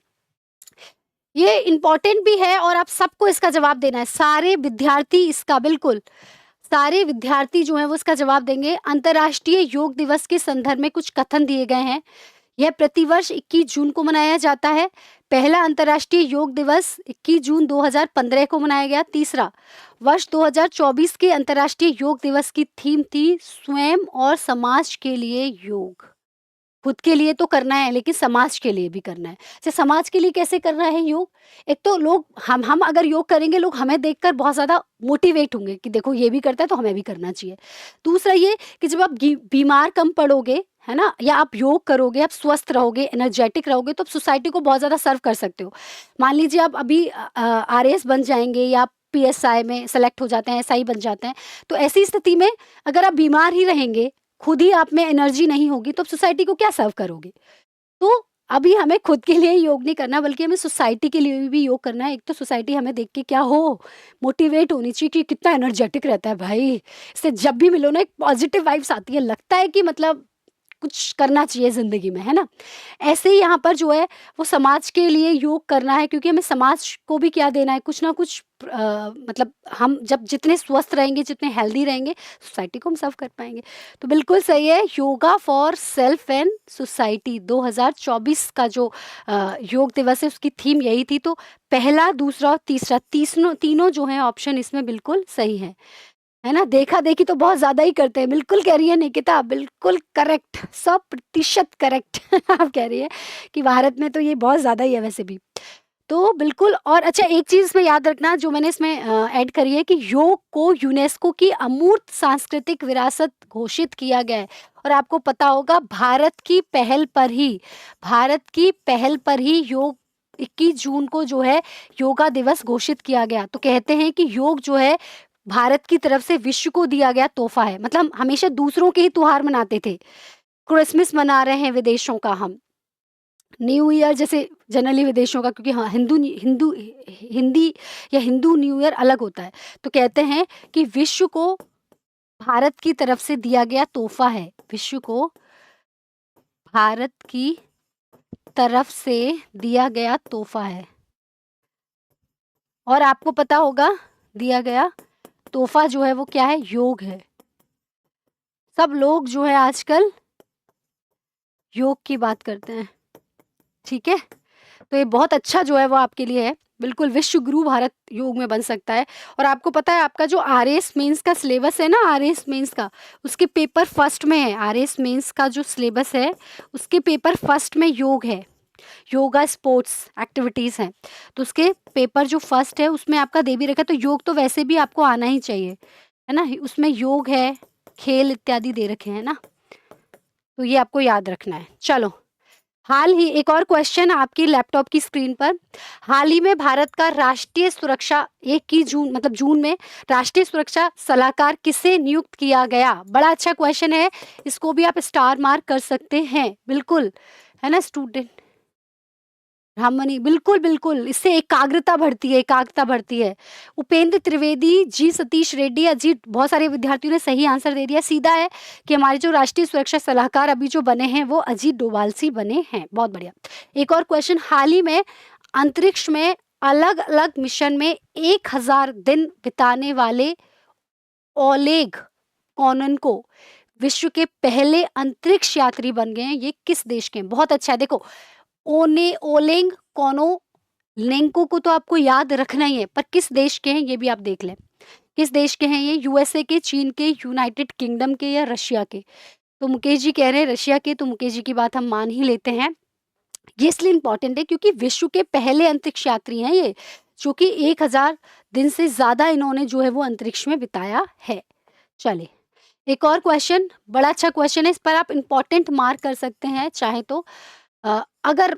ये इम्पोर्टेंट भी है और आप सबको इसका जवाब देना है। सारे विद्यार्थी इसका बिल्कुल, सारे विद्यार्थी जो हैं वो इसका जवाब देंगे। अंतर्राष्ट्रीय योग दिवस के संदर्भ में कुछ कथन दिए गए हैं। यह प्रतिवर्ष 21 जून को मनाया जाता है। पहला अंतर्राष्ट्रीय योग दिवस 21 जून 2015 को मनाया गया। तीसरा, वर्ष 2024 के अंतर्राष्ट्रीय योग दिवस की थीम थी स्वयं और समाज के लिए योग। खुद के लिए तो करना है लेकिन समाज के लिए भी करना है। जैसे समाज के लिए कैसे करना है योग? एक तो लोग हम अगर योग करेंगे, लोग हमें देखकर बहुत ज़्यादा मोटिवेट होंगे कि देखो ये भी करता है तो हमें भी करना चाहिए। दूसरा ये कि जब आप बीमार कम पड़ोगे, है ना? या आप योग करोगे, आप स्वस्थ रहोगे, एनर्जेटिक रहोगे तो आप सोसाइटी को बहुत ज़्यादा सर्व कर सकते हो। मान लीजिए आप अभी आरएएस बन जाएँगे या आप पीएसआई में सेलेक्ट हो जाते हैं, एसआई बन जाते हैं, तो ऐसी स्थिति में अगर आप बीमार ही रहेंगे, खुद ही आप में एनर्जी नहीं होगी तो आप सोसाइटी को क्या सर्व करोगे? तो अभी हमें खुद के लिए योग नहीं करना बल्कि हमें सोसाइटी के लिए भी योग करना है। एक तो सोसाइटी हमें देख के क्या हो, मोटिवेट होनी चाहिए कि कितना एनर्जेटिक रहता है भाई। इससे जब भी मिलो ना एक पॉजिटिव वाइब्स आती है, लगता है कि मतलब कुछ करना चाहिए ज़िंदगी में, है ना? ऐसे ही यहाँ पर जो है वो समाज के लिए योग करना है क्योंकि हमें समाज को भी क्या देना है, कुछ ना कुछ मतलब हम जब जितने स्वस्थ रहेंगे, जितने हेल्दी रहेंगे, सोसाइटी को हम सर्व कर पाएँगे। तो बिल्कुल सही है, yoga for self and society 2024 का जो योग दिवस है उसकी थीम यही थी। तो पहला, दूसरा और तीसरा तीनों जो हैं ऑप्शन इसमें बिल्कुल सही हैं। है ना? देखा-देखी तो बहुत ज़्यादा ही करते हैं। बिल्कुल कह रही है निकिता, बिल्कुल करेक्ट, 100% करेक्ट आप कह रही हैं कि भारत में तो ये बहुत ज़्यादा ही है वैसे भी। तो बिल्कुल। और अच्छा एक चीज़ इसमें याद रखना जो मैंने इसमें ऐड करी है कि योग को यूनेस्को की अमूर्त सांस्कृतिक विरासत घोषित किया गया है। और आपको पता होगा भारत की पहल पर ही योग 21 जून को जो है योगा दिवस घोषित किया गया। तो कहते हैं कि योग जो है भारत की तरफ से विश्व को दिया गया तोहफ़ा है। मतलब हम हमेशा दूसरों के ही त्योहार मनाते थे। क्रिसमस मना रहे हैं विदेशों का हम, न्यू ईयर जैसे जनरली विदेशों का, क्योंकि हाँ, हिंदी या हिंदू न्यू ईयर अलग होता है। तो कहते हैं कि विश्व को भारत की तरफ से दिया गया तोहफ़ा है। विश्व को भारत की तरफ से दिया गया तोहफ़ा है। और आपको पता होगा दिया गया तोहफ़ा जो है वो क्या है? योग है। सब लोग जो है आजकल योग की बात करते हैं, ठीक है? तो ये बहुत अच्छा जो है वो आपके लिए है। बिल्कुल विश्व गुरु भारत योग में बन सकता है। और आपको पता है आपका जो आरएएस मेंस का सिलेबस है ना, आरएएस मेंस का, उसके पेपर फर्स्ट में है। आरएएस मेंस का जो सिलेबस है उसके पेपर फर्स्ट में योग है। योगा स्पोर्ट्स एक्टिविटीज़ हैं। तो उसके पेपर जो फर्स्ट है उसमें आपका दे भी रखा है। तो योग तो वैसे भी आपको आना ही चाहिए, है ना? उसमें योग है, खेल इत्यादि दे रखे हैं ना, तो ये आपको याद रखना है। चलो, हाल ही एक और क्वेश्चन आपकी लैपटॉप की स्क्रीन पर। हाल ही में भारत का राष्ट्रीय सुरक्षा 21 जून मतलब जून में राष्ट्रीय सुरक्षा सलाहकार किसे नियुक्त किया गया? बड़ा अच्छा क्वेश्चन है, इसको भी आप स्टार मार्क कर सकते हैं। बिल्कुल, है ना स्टूडेंट? हार्मनी, बिल्कुल, बिल्कुल, इससे एकाग्रता बढ़ती है, एकाग्रता बढ़ती है। उपेंद्र त्रिवेदी, जी सतीश रेड्डी, अजीत, बहुत सारे विद्यार्थियों ने सही आंसर दे दिया। सीधा है कि हमारे जो राष्ट्रीय सुरक्षा सलाहकार अभी जो बने हैं वो अजीत डोभाल सिंह बने हैं। बहुत बढ़िया। एक और क्वेश्चन, हाल ही में अंतरिक्ष में अलग-अलग मिशन में 1000 दिन बिताने वाले ओलेग कोननको विश्व के पहले अंतरिक्ष यात्री बन गए हैं। ये किस देश के हैं? बहुत अच्छा है, देखो ओने ओलेंग कोनोलेंको को तो आपको याद रखना ही है, पर किस देश के हैं ये भी आप देख लें। किस देश के हैं ये? यूएसए के, चीन के, यूनाइटेड किंगडम के या रशिया के? तो मुकेश जी कह रहे हैं रशिया के, तो मुकेश जी की बात हम मान ही लेते हैं। ये इसलिए इम्पोर्टेंट है क्योंकि विश्व के पहले अंतरिक्ष यात्री हैं ये, जो कि 1000 दिन से ज़्यादा इन्होंने जो है वो अंतरिक्ष में बिताया है। चलिए, एक और क्वेश्चन, बड़ा अच्छा क्वेश्चन है, इस पर आप इम्पोर्टेंट मार्क कर सकते हैं चाहे तो। अगर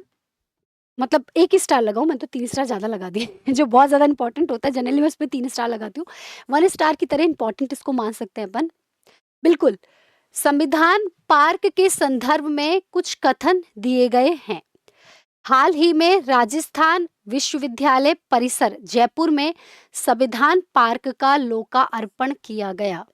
मतलब 1 ही स्टार लगाऊँ, मैं तो 3 स्टार ज़्यादा लगा दिए जो बहुत ज़्यादा इम्पोर्टेंट होता है, जनरली मैं उसपे 3 स्टार लगाती हूँ। 1 स्टार की तरह इम्पोर्टेंट इसको मान सकते हैं अपन। बिल्कुल, संविधान पार्क के संदर्भ में कुछ कथन दिए गए हैं। हाल ही में राजस्थान विश्वविद्यालय परिसर जयपुर में संविधान पार्क का लोकार्पण किया गया।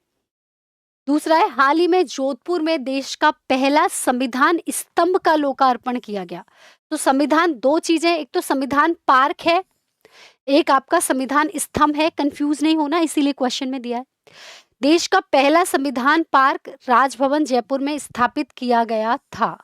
दूसरा है, हाल ही में जोधपुर में देश का पहला संविधान स्तंभ का लोकार्पण किया गया। तो संविधान, 2 चीजें, एक तो संविधान पार्क है, एक आपका संविधान स्तंभ है, कंफ्यूज नहीं होना, इसीलिए क्वेश्चन में दिया है। देश का पहला संविधान पार्क राजभवन जयपुर में स्थापित किया गया था।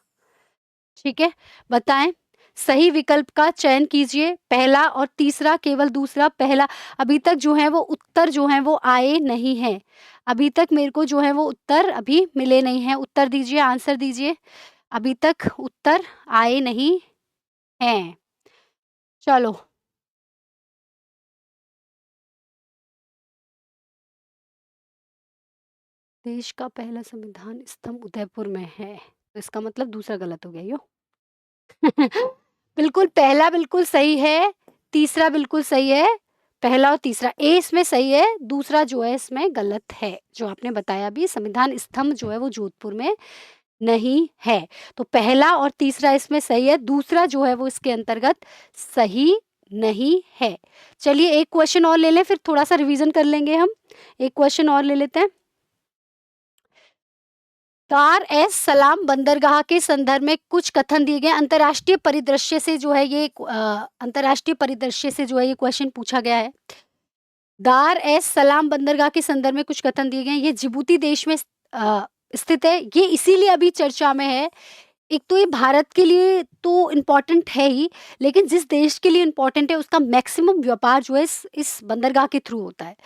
ठीक है, बताएं, सही विकल्प का चयन कीजिए, पहला और तीसरा, केवल दूसरा, पहला। अभी तक जो है वो उत्तर जो है वो आए नहीं हैं, अभी तक मेरे को जो है वो उत्तर अभी मिले नहीं हैं। उत्तर दीजिए, आंसर दीजिए, अभी तक उत्तर आए नहीं हैं। चलो, देश का पहला संविधान स्तंभ उदयपुर में है, तो इसका मतलब दूसरा गलत हो गया यो। बिल्कुल, पहला बिल्कुल सही है, तीसरा बिल्कुल सही है, पहला और तीसरा ए इसमें सही है, दूसरा जो है इसमें गलत है। जो आपने बताया अभी, संविधान स्तंभ जो है वो जोधपुर में नहीं है। तो पहला और तीसरा इसमें सही है, दूसरा जो है वो इसके अंतर्गत सही नहीं है। चलिए, एक क्वेश्चन और ले लें, फिर थोड़ा-सा रिवीजन कर लेंगे हम। एक क्वेश्चन और ले लेते हैं। दार एस सलाम बंदरगाह के संदर्भ में कुछ कथन दिए गए। अंतर्राष्ट्रीय परिदृश्य से जो है ये अंतर्राष्ट्रीय परिदृश्य से जो है ये क्वेश्चन पूछा गया है। दार एस सलाम बंदरगाह के संदर्भ में कुछ कथन दिए गए हैं। ये जिबूती देश में स्थित है। ये इसीलिए अभी चर्चा में है। एक तो ये भारत के लिए तो इम्पोर्टेंट है ही, लेकिन जिस देश के लिए इम्पोर्टेंट है उसका मैक्सिमम व्यापार जो है इस बंदरगाह के थ्रू होता है।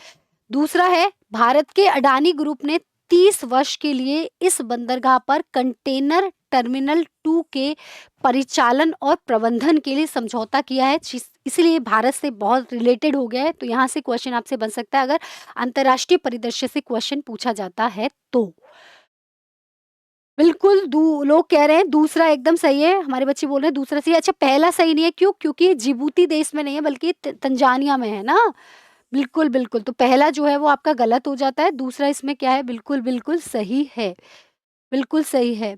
दूसरा है, भारत के अडानी ग्रुप ने 30 वर्ष के लिए इस बंदरगाह पर कंटेनर टर्मिनल 2 के परिचालन और प्रबंधन के लिए समझौता किया है, इसलिए भारत से बहुत रिलेटेड हो गया है। तो यहाँ से क्वेश्चन आपसे बन सकता है अगर अंतर्राष्ट्रीय परिदृश्य से क्वेश्चन पूछा जाता है तो। बिल्कुल, लोग कह रहे हैं दूसरा एकदम सही है, हमारे बच्चे बोल रहे हैं दूसरा सही है। अच्छा, पहला सही नहीं है, क्यों? क्योंकि जिबूती देश में नहीं है बल्कि तंजानिया में है ना। बिल्कुल, बिल्कुल, तो पहला जो है वो आपका गलत हो जाता है, दूसरा इसमें क्या है, बिल्कुल, बिल्कुल सही है, बिल्कुल सही है।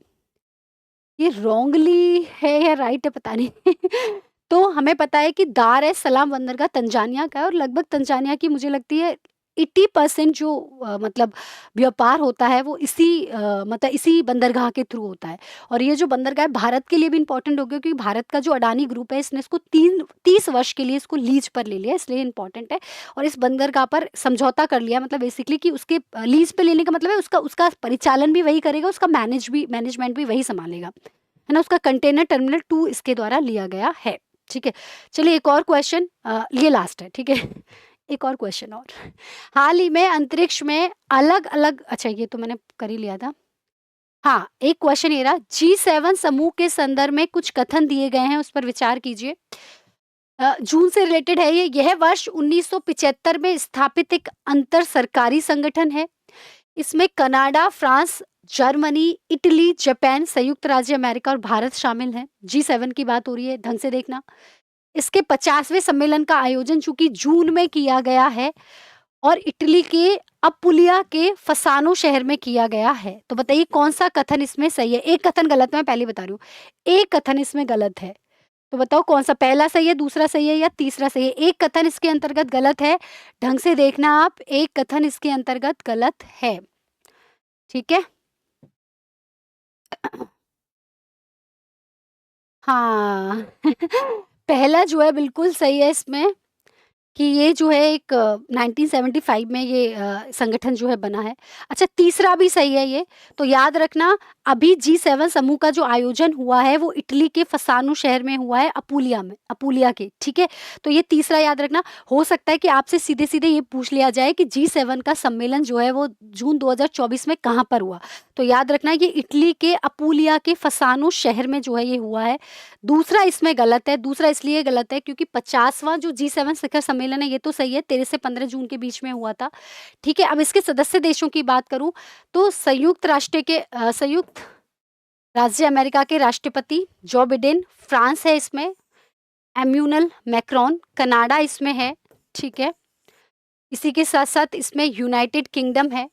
ये रॉन्गली है या राइट है पता नहीं। तो हमें पता है कि दार एस सलाम बंदरगाह तंजानिया का है और लगभग तंजानिया की मुझे लगती है 80% जो मतलब व्यापार होता है वो मतलब इसी बंदरगाह के थ्रू होता है। और ये जो बंदरगाह है भारत के लिए भी इम्पोर्टेंट हो गया क्योंकि भारत का जो अडानी ग्रुप है इसने इसको 30 वर्ष के लिए इसको लीज पर ले लिया, इसलिए इम्पोर्टेंट है। और इस बंदरगाह पर समझौता कर लिया, मतलब बेसिकली कि उसके लीज पे लेने का मतलब है उसका उसका परिचालन भी वही करेगा, उसका मैनेजमेंट भी वही संभालेगा, है ना। उसका कंटेनर टर्मिनल 2 इसके द्वारा लिया गया है। ठीक है, चलिए एक और क्वेश्चन, ये लास्ट है, ठीक है। एक और क्वेश्चन और, हाल ही में अंतरिक्ष में अलग अलग, अच्छा ये तो मैंने कर ही लिया था। हाँ, एक क्वेश्चन ये रहा, G7 समूह के संदर्भ में कुछ कथन दिए गए हैं, उस पर विचार कीजिए। जून से रिलेटेड है ये। यह वर्ष 1975 में स्थापित एक अंतर सरकारी संगठन है। इसमें Canada, France, Germany, Italy, Japan, संयुक्त राज्य अमेरिका और भारत शामिल हैं। G7 की बात हो रही है, ढंग से देखना। इसके 50वें सम्मेलन का आयोजन चूंकि जून में किया गया है और इटली के अपुलिया के फसानो शहर में किया गया है। तो बताइए कौन सा कथन इसमें सही है? एक कथन गलत है, मैं पहले बता रही हूँ। एक कथन इसमें गलत है। तो बताओ कौन सा पहला सही है, दूसरा सही है या तीसरा सही है? एक कथन इसके अंतर्गत गलत है, ढंग से देखना आप, एक कथन इसके अंतर्गत गलत है, ठीक है? हाँ। पहला जो है बिल्कुल सही है इसमें कि ये जो है एक 1975 में ये संगठन जो है बना है। अच्छा तीसरा भी सही है ये, तो याद रखना अभी G7 समूह का जो आयोजन हुआ है वो इटली के फसानू शहर में हुआ है, अपूलिया में, अपूलिया के, ठीक है? तो ये तीसरा याद रखना। हो सकता है कि आपसे सीधे-सीधे ये पूछ लिया जाए कि G7 का सम्मेलन जो है वो जून 2024 में कहाँ पर हुआ? तो याद रखना ये इटली के अपूलिया के फसानू शहर में जो है ये हुआ है। दूसरा इसमें गलत है, दूसरा इसलिए गलत है क्योंकि 50वां जो G7 शिखर सम्मेलन है ये तो सही है, 13 से 15 जून के बीच में हुआ था। ठीक है, अब इसके सदस्य देशों की बात करूँ तो संयुक्त राज्य अमेरिका के राष्ट्रपति जो बिडेन, फ्रांस है इसमें, एम्यूनल मैक्रोन, कनाडा इसमें है, ठीक है। इसी के साथ-साथ इसमें यूनाइटेड किंगडम है,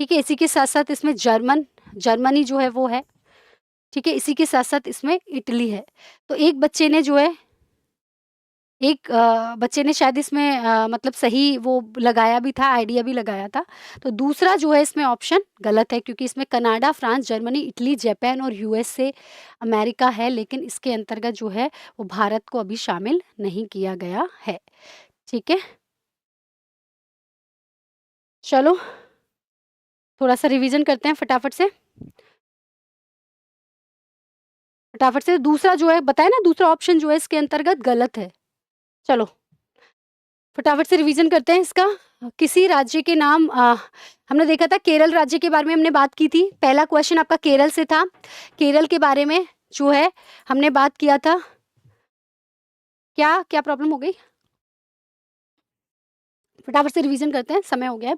ठीक है। इसी के साथ-साथ इसमें जर्मनी जो है वो है, ठीक है। इसी के साथ-साथ इसमें इटली है। तो एक बच्चे ने जो है बच्चे ने शायद इसमें मतलब सही वो लगाया भी था, आइडिया भी लगाया था। तो दूसरा जो है इसमें ऑप्शन गलत है क्योंकि इसमें Canada, France, Germany, Italy, Japan और यूएसए, अमेरिका है, लेकिन इसके अंतर्गत जो है वो भारत को अभी शामिल नहीं किया गया है। ठीक है? चलो, थोड़ा-सा रिवीजन करते हैं फटाफट से। फटाफट से दूसरा जो है बताया ना, दूसरा ऑप्शन जो है इसके अंतर्गत गलत है। चलो, फटाफट से रिवीजन करते हैं इसका। किसी राज्य के नाम हमने देखा था केरल राज्य के बारे में हमने बात की थी। पहला क्वेश्चन आपका केरल से था। केरल के बारे में जो है हमने बात किया था। क्या प्रॉब्लम हो गई? फटाफट से रिवीजन करते हैं, समय हो गया है।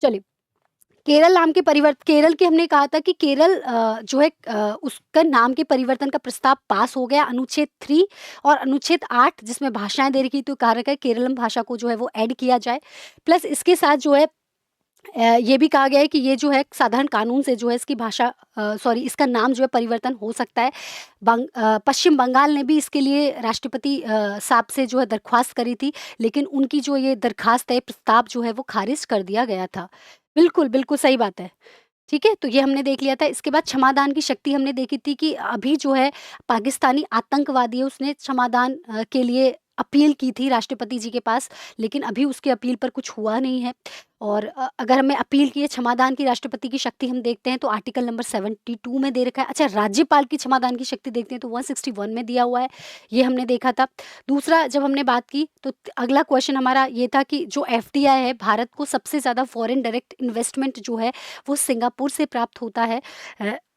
चलिए, केरल के हमने कहा था कि केरल जो है उसका नाम के परिवर्तन का प्रस्ताव पास हो गया अनुच्छेद 3 और अनुच्छेद 8 जिसमें भाषाएँ दे रखी, तो कहा रखा है केरलम भाषा को जो है वो ऐड किया जाए। प्लस इसके साथ जो है ये भी कहा गया है कि ये जो है साधारण कानून से जो है इसकी इसका नाम जो है परिवर्तन हो सकता है। पश्चिम बंगाल ने भी इसके लिए राष्ट्रपति साहब से जो है दरख्वास्त करी थी, लेकिन उनकी जो ये दरख्वास्त है, प्रस्ताव जो है वो खारिज कर दिया गया था। बिल्कुल, बिल्कुल सही बात है। ठीक है? तो ये हमने देख लिया था। इसके बाद क्षमादान की शक्ति हमने देखी थी कि अभी जो है पाकिस्तानी आतंकवादी है उसने क्षमादान के लिए अपील की थी राष्ट्रपति जी के पास, लेकिन अभी उसकी अपील पर कुछ हुआ नहीं है। और अगर हमें अपील की है क्षमादान की राष्ट्रपति की शक्ति हम देखते हैं तो आर्टिकल नंबर 72 में दे रखा है। अच्छा, राज्यपाल की क्षमादान की शक्ति देखते हैं तो 161 में दिया हुआ है, ये हमने देखा था। दूसरा जब हमने बात की तो अगला क्वेश्चन हमारा ये था कि जो एफडीआई है, भारत को सबसे ज़्यादा फॉरेन डायरेक्ट इन्वेस्टमेंट जो है वो सिंगापुर से प्राप्त होता है।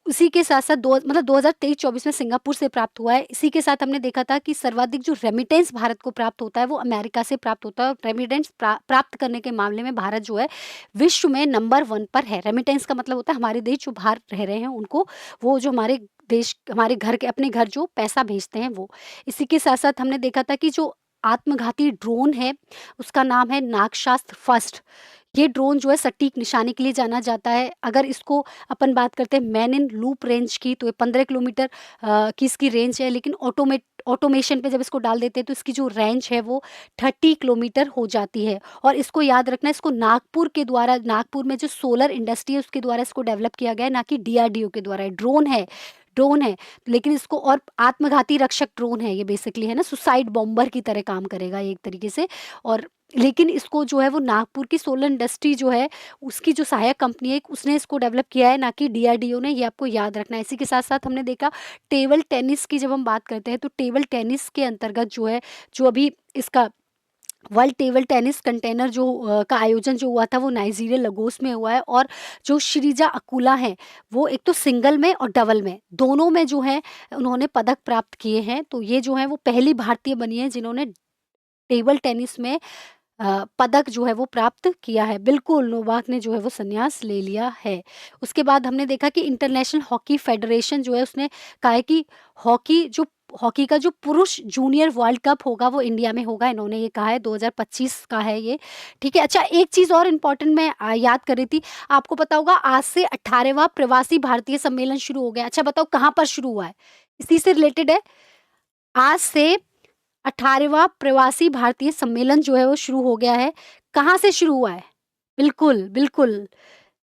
उसी के साथ-साथ 2023-24 में सिंगापुर से प्राप्त हुआ है। इसी के साथ हमने देखा था कि सर्वाधिक जो रेमिटेंस भारत को प्राप्त होता है वो अमेरिका से प्राप्त होता है और रेमिटेंस प्राप्त करने के मामले में भारत जो है विश्व में नंबर 1 पर है। रेमिटेंस का मतलब होता है हमारे देश जो बाहर रह रहे हैं उनको, वो जो हमारे घर के अपने घर जो पैसा भेजते हैं वो। इसी के साथ-साथ हमने देखा था कि जो आत्मघाती ड्रोन है उसका नाम है नागशास्त्र फर्स्ट। ये ड्रोन जो है सटीक निशाने के लिए जाना जाता है। अगर इसको अपन बात करते हैं मैन इन लूप रेंज की, तो ये 15 किलोमीटर की इसकी रेंज है, लेकिन ऑटोमेशन पे जब इसको डाल देते हैं तो इसकी जो रेंज है वो 30 किलोमीटर हो जाती है। और इसको याद रखना, इसको नागपुर में जो सोलर इंडस्ट्री है उसके द्वारा इसको डेवलप किया गया है, ना कि डीआरडीओ के द्वारा। ड्रोन है, लेकिन इसको और आत्मघाती रक्षक ड्रोन है ये, बेसिकली है ना, सुसाइड बॉम्बर की तरह काम करेगा ये एक तरीके से। और लेकिन इसको जो है वो नागपुर की सोलर इंडस्ट्री जो है उसकी जो सहायक कंपनी है उसने इसको डेवलप किया है, ना कि डीआरडीओ ने, ये आपको याद रखना है। इसी के साथ साथ हमने देखा टेबल टेनिस की जब हम बात करते हैं तो टेबल टेनिस के अंतर्गत जो है, जो अभी इसका वर्ल्ड टेबल टेनिस कंटेनर जो का आयोजन जो हुआ था वो नाइजीरिया लगोस में हुआ है। और जो श्रीजा अकुला है वो एक तो सिंगल में और डबल में दोनों में जो है उन्होंने पदक प्राप्त किए हैं। तो ये जो है वो पहली भारतीय बनी है जिन्होंने टेबल टेनिस में पदक जो है वो प्राप्त किया है। बिल्कुल, नोवाक ने जो है वो संन्यास ले लिया है। उसके बाद हमने देखा कि इंटरनेशनल हॉकी फेडरेशन जो है उसने कहा है कि हॉकी का जो पुरुष जूनियर वर्ल्ड कप होगा वो इंडिया में होगा। इन्होंने ये कहा है, 2025 का है ये, ठीक है। अच्छा, एक चीज़ और इम्पोर्टेंट मैं याद कर रही थी, आपको पता होगा आज से 18वां प्रवासी भारतीय सम्मेलन शुरू हो गया। अच्छा बताओ कहाँ पर शुरू हुआ है? इसी से रिलेटेड है। आज से 18वां प्रवासी भारतीय सम्मेलन जो है वो शुरू हो गया है। कहाँ से शुरू हुआ है? बिल्कुल, बिल्कुल।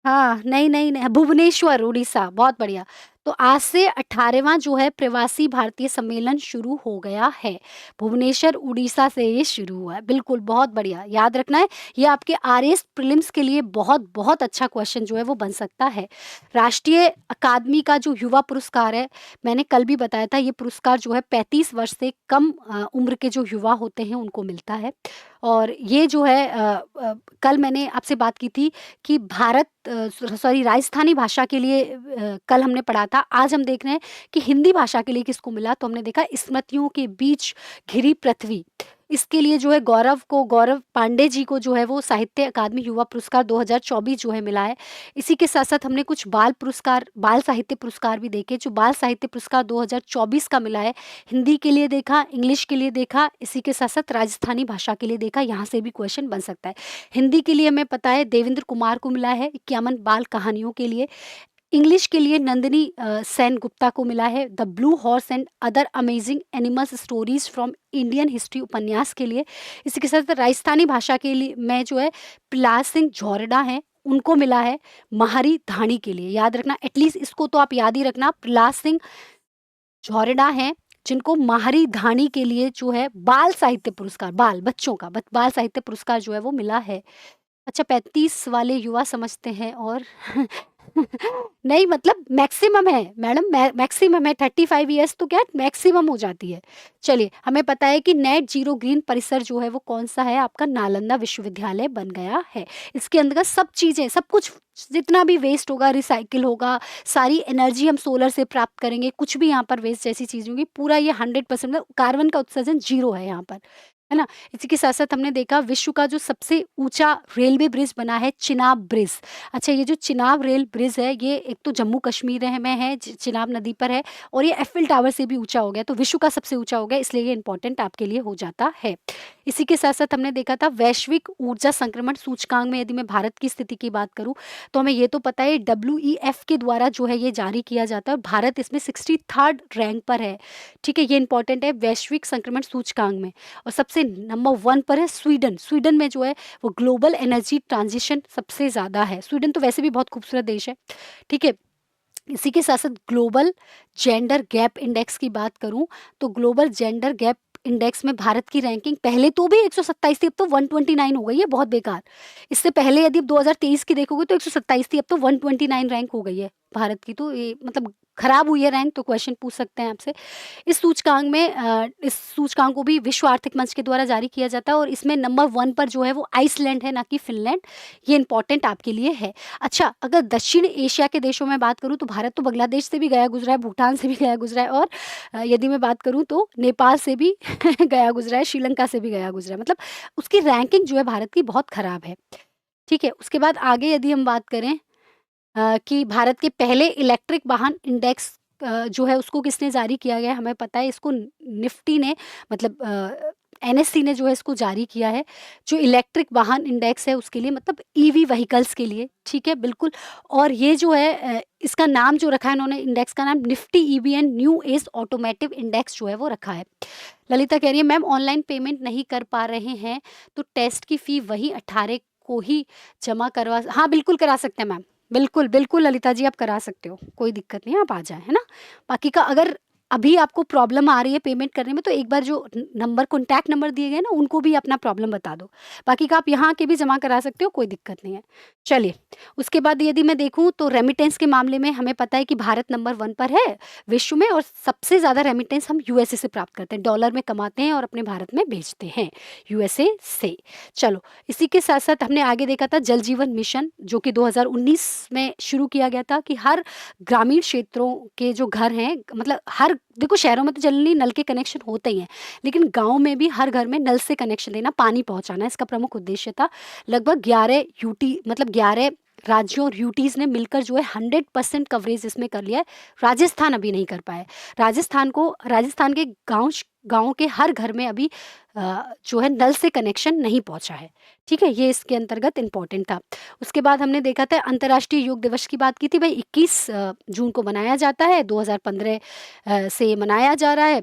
हाँ, नहीं, नहीं, नहीं भुवनेश्वर, उड़ीसा, बहुत बढ़िया। तो आज से 18वां जो है प्रवासी भारतीय सम्मेलन शुरू हो गया है। भुवनेश्वर, उड़ीसा से ये शुरू हुआ है। बिल्कुल, बहुत बढ़िया, याद रखना है। ये आपके आरएएस प्रीलिम्स के लिए बहुत-बहुत अच्छा क्वेश्चन जो है वो बन सकता है। राष्ट्रीय अकादमी का जो युवा पुरस्कार है, मैंने कल भी बताया था, ये पुरस्कार जो है 35 वर्ष से कम उम्र के जो युवा होते हैं उनको मिलता है। और ये जो है कल मैंने आपसे बात की थी कि भारत सॉरी राजस्थानी भाषा के लिए कल हमने पढ़ा था। आज हम देख रहे हैं कि हिंदी भाषा के लिए किसको मिला, तो हमने देखा स्मृतियों के बीच घिरी पृथ्वी। इसके लिए जो है गौरव पांडे जी को जो है वो साहित्य अकादमी युवा पुरस्कार 2024 जो है मिला है। इसी के साथ-साथ हमने कुछ बाल साहित्य पुरस्कार भी देखे, जो बाल साहित्य पुरस्कार 2024 का मिला है। हिंदी के लिए देखा, इंग्लिश के लिए देखा, इसी के साथ-साथ राजस्थानी भाषा के लिए देखा, यहाँ से भी क्वेश्चन बन सकता है। हिंदी के लिए हमें पता है देवेंद्र कुमार को मिला है 51 बाल कहानियों के लिए। इंग्लिश के लिए नंदिनी सेन गुप्ता को मिला है the blue horse and other amazing animals stories from Indian history उपन्यास के लिए। इसी के साथ राजस्थानी भाषा के लिए में जो है प्रहलाद सिंह झौरडा हैं, उनको मिला है महारी धाणी के लिए। याद रखना, एटलीस्ट इसको तो आप याद ही रखना, प्रहलाद सिंह झौरडा हैं, जिनको महारी धाणी के लिए जो है बाल साहित्य पुरस्कार, बाल बच्चों का बाल साहित्य पुरस्कार जो है वो मिला है। अच्छा, 35 वाले युवा समझते हैं और नहीं, मतलब मैक्सिमम है मैडम, मैक्सिमम है 35 इयर्स, तो क्या मैक्सिमम हो जाती है। चलिए, हमें पता है कि नेट जीरो ग्रीन परिसर जो है वो कौन सा है, आपका नालंदा विश्वविद्यालय बन गया है। इसके अंतर्गत सब चीज़ें, सब कुछ जितना भी वेस्ट होगा रिसाइकिल होगा, सारी एनर्जी हम सोलर से प्राप्त करेंगे, कुछ भी यहाँ पर वेस्ट जैसी चीज़ होंगी, पूरा ये 100% मतलब कार्बन का उत्सर्जन जीरो है यहाँ पर, है ना? इसी के साथ-साथ हमने देखा विश्व का जो सबसे ऊँचा रेलवे ब्रिज बना है चिनाब ब्रिज। अच्छा, ये जो चिनाब रेल ब्रिज है, ये एक तो जम्मू कश्मीर में है, चिनाब नदी पर है, और ये एफिल टावर से भी ऊँचा हो गया, तो विश्व का सबसे ऊँचा हो गया, इसलिए ये इम्पोर्टेंट आपके लिए हो जाता है। इसी के साथ-साथ हमने देखा था वैश्विक ऊर्जा संक्रमण सूचकांक में, यदि मैं भारत की स्थिति की बात करूँ, तो हमें ये तो पता है डब्ल्यूईएफ के द्वारा जो है ये जारी किया जाता है, और भारत इसमें 63rd रैंक पर है। ठीक है, ये इम्पोर्टेंट है वैश्विक संक्रमण सूचकांक में। और सबसे नंबर 1 पर है स्वीडन। स्वीडन में जो है वो ग्लोबल एनर्जी ट्रांजिशन सबसे ज़्यादा है। स्वीडन तो वैसे भी बहुत खूबसूरत देश है, ठीक है? इसी के साथ-साथ ग्लोबल जेंडर गैप इंडेक्स की बात करूँ, तो ग्लोबल जेंडर गैप इंडेक्स में भारत की रैंकिंग पहले तो भी 127 थी, अब तो 129 हो गई है, बहुत बेकार। इससे पहले यदि आप 2023 की देखोगे तो 127 थी, अब तो 129 रैंक हो गई है भारत की, तो ये मतलब खराब हुई है रैंक, तो क्वेश्चन पूछ सकते हैं आपसे। इस सूचकांक को भी विश्व आर्थिक मंच के द्वारा जारी किया जाता है, और इसमें नंबर 1 पर जो है वो आइसलैंड है, ना कि फ़िनलैंड। ये इम्पोर्टेंट आपके लिए है। अच्छा, अगर दक्षिण एशिया के देशों में बात करूँ, तो भारत तो बांग्लादेश से भी गया गुज़रा है, भूटान से भी गया गुज़रा है, और यदि मैं बात करूँ तो नेपाल से भी गया गुज़रा है, श्रीलंका से भी गया गुज़रा है। मतलब उसकी रैंकिंग जो है भारत की बहुत खराब है। ठीक है? उसके बाद आगे यदि हम बात करें कि भारत के पहले इलेक्ट्रिक वाहन इंडेक्स जो है उसको किसने जारी किया गया है, हमें पता है, इसको निफ्टी ने, मतलब एनएससी ने जो है इसको जारी किया है, जो इलेक्ट्रिक वाहन इंडेक्स है उसके लिए, मतलब ईवी व्हीकल्स के लिए, ठीक है, बिल्कुल। और ये जो है इसका नाम जो रखा है इन्होंने, इंडेक्स का नाम Nifty Evion new age automotive index जो है वो रखा है। ललिता कह रही है मैम ऑनलाइन पेमेंट नहीं कर पा रहे हैं, तो टेस्ट की फ़ी वही 18 को ही जमा करवा, हाँ, बिल्कुल करा सकते हैं मैम। बिल्कुल, बिल्कुल ललिता जी, आप करा सकते हो, कोई दिक्कत नहीं है, आप आ जाएँ, है ना? बाकी का अगर अभी आपको प्रॉब्लम आ रही है पेमेंट करने में, तो एक बार जो नंबर कॉन्टैक्ट नंबर दिए गए ना, उनको भी अपना प्रॉब्लम बता दो। बाकी का आप यहाँ के भी जमा करा सकते हो, कोई दिक्कत नहीं है। चलिए, उसके बाद यदि मैं देखूँ तो रेमिटेंस के मामले में हमें पता है कि भारत नंबर 1 पर है विश्व में, और सबसे ज़्यादा रेमिटेंस हम यूएसए से प्राप्त करते हैं, डॉलर में कमाते हैं और अपने भारत में भेजते हैं, यूएसए से। चलो, इसी के साथ-साथ हमने आगे देखा था जल जीवन मिशन, जो कि 2019 में शुरू किया गया था, कि हर ग्रामीण क्षेत्रों के जो घर हैं, मतलब हर, देखो शहरों में तो जनरली नल के कनेक्शन होते ही हैं, लेकिन गाँव में भी हर घर में नल से कनेक्शन देना, पानी पहुँचाना, इसका प्रमुख उद्देश्य था। लगभग 11 यूटी, मतलब 11 राज्यों और यूटीज़ ने मिलकर जो है 100% कवरेज इसमें कर लिया है। राजस्थान अभी नहीं कर पाया है। राजस्थान के गाँव के हर घर में अभी जो है नल से कनेक्शन नहीं पहुँचा है। ठीक है? ये इसके अंतर्गत इम्पोर्टेंट था। उसके बाद हमने देखा था अंतर्राष्ट्रीय योग दिवस की बात की थी, भाई 21 जून को मनाया जाता है, 2015 से मनाया जा रहा है।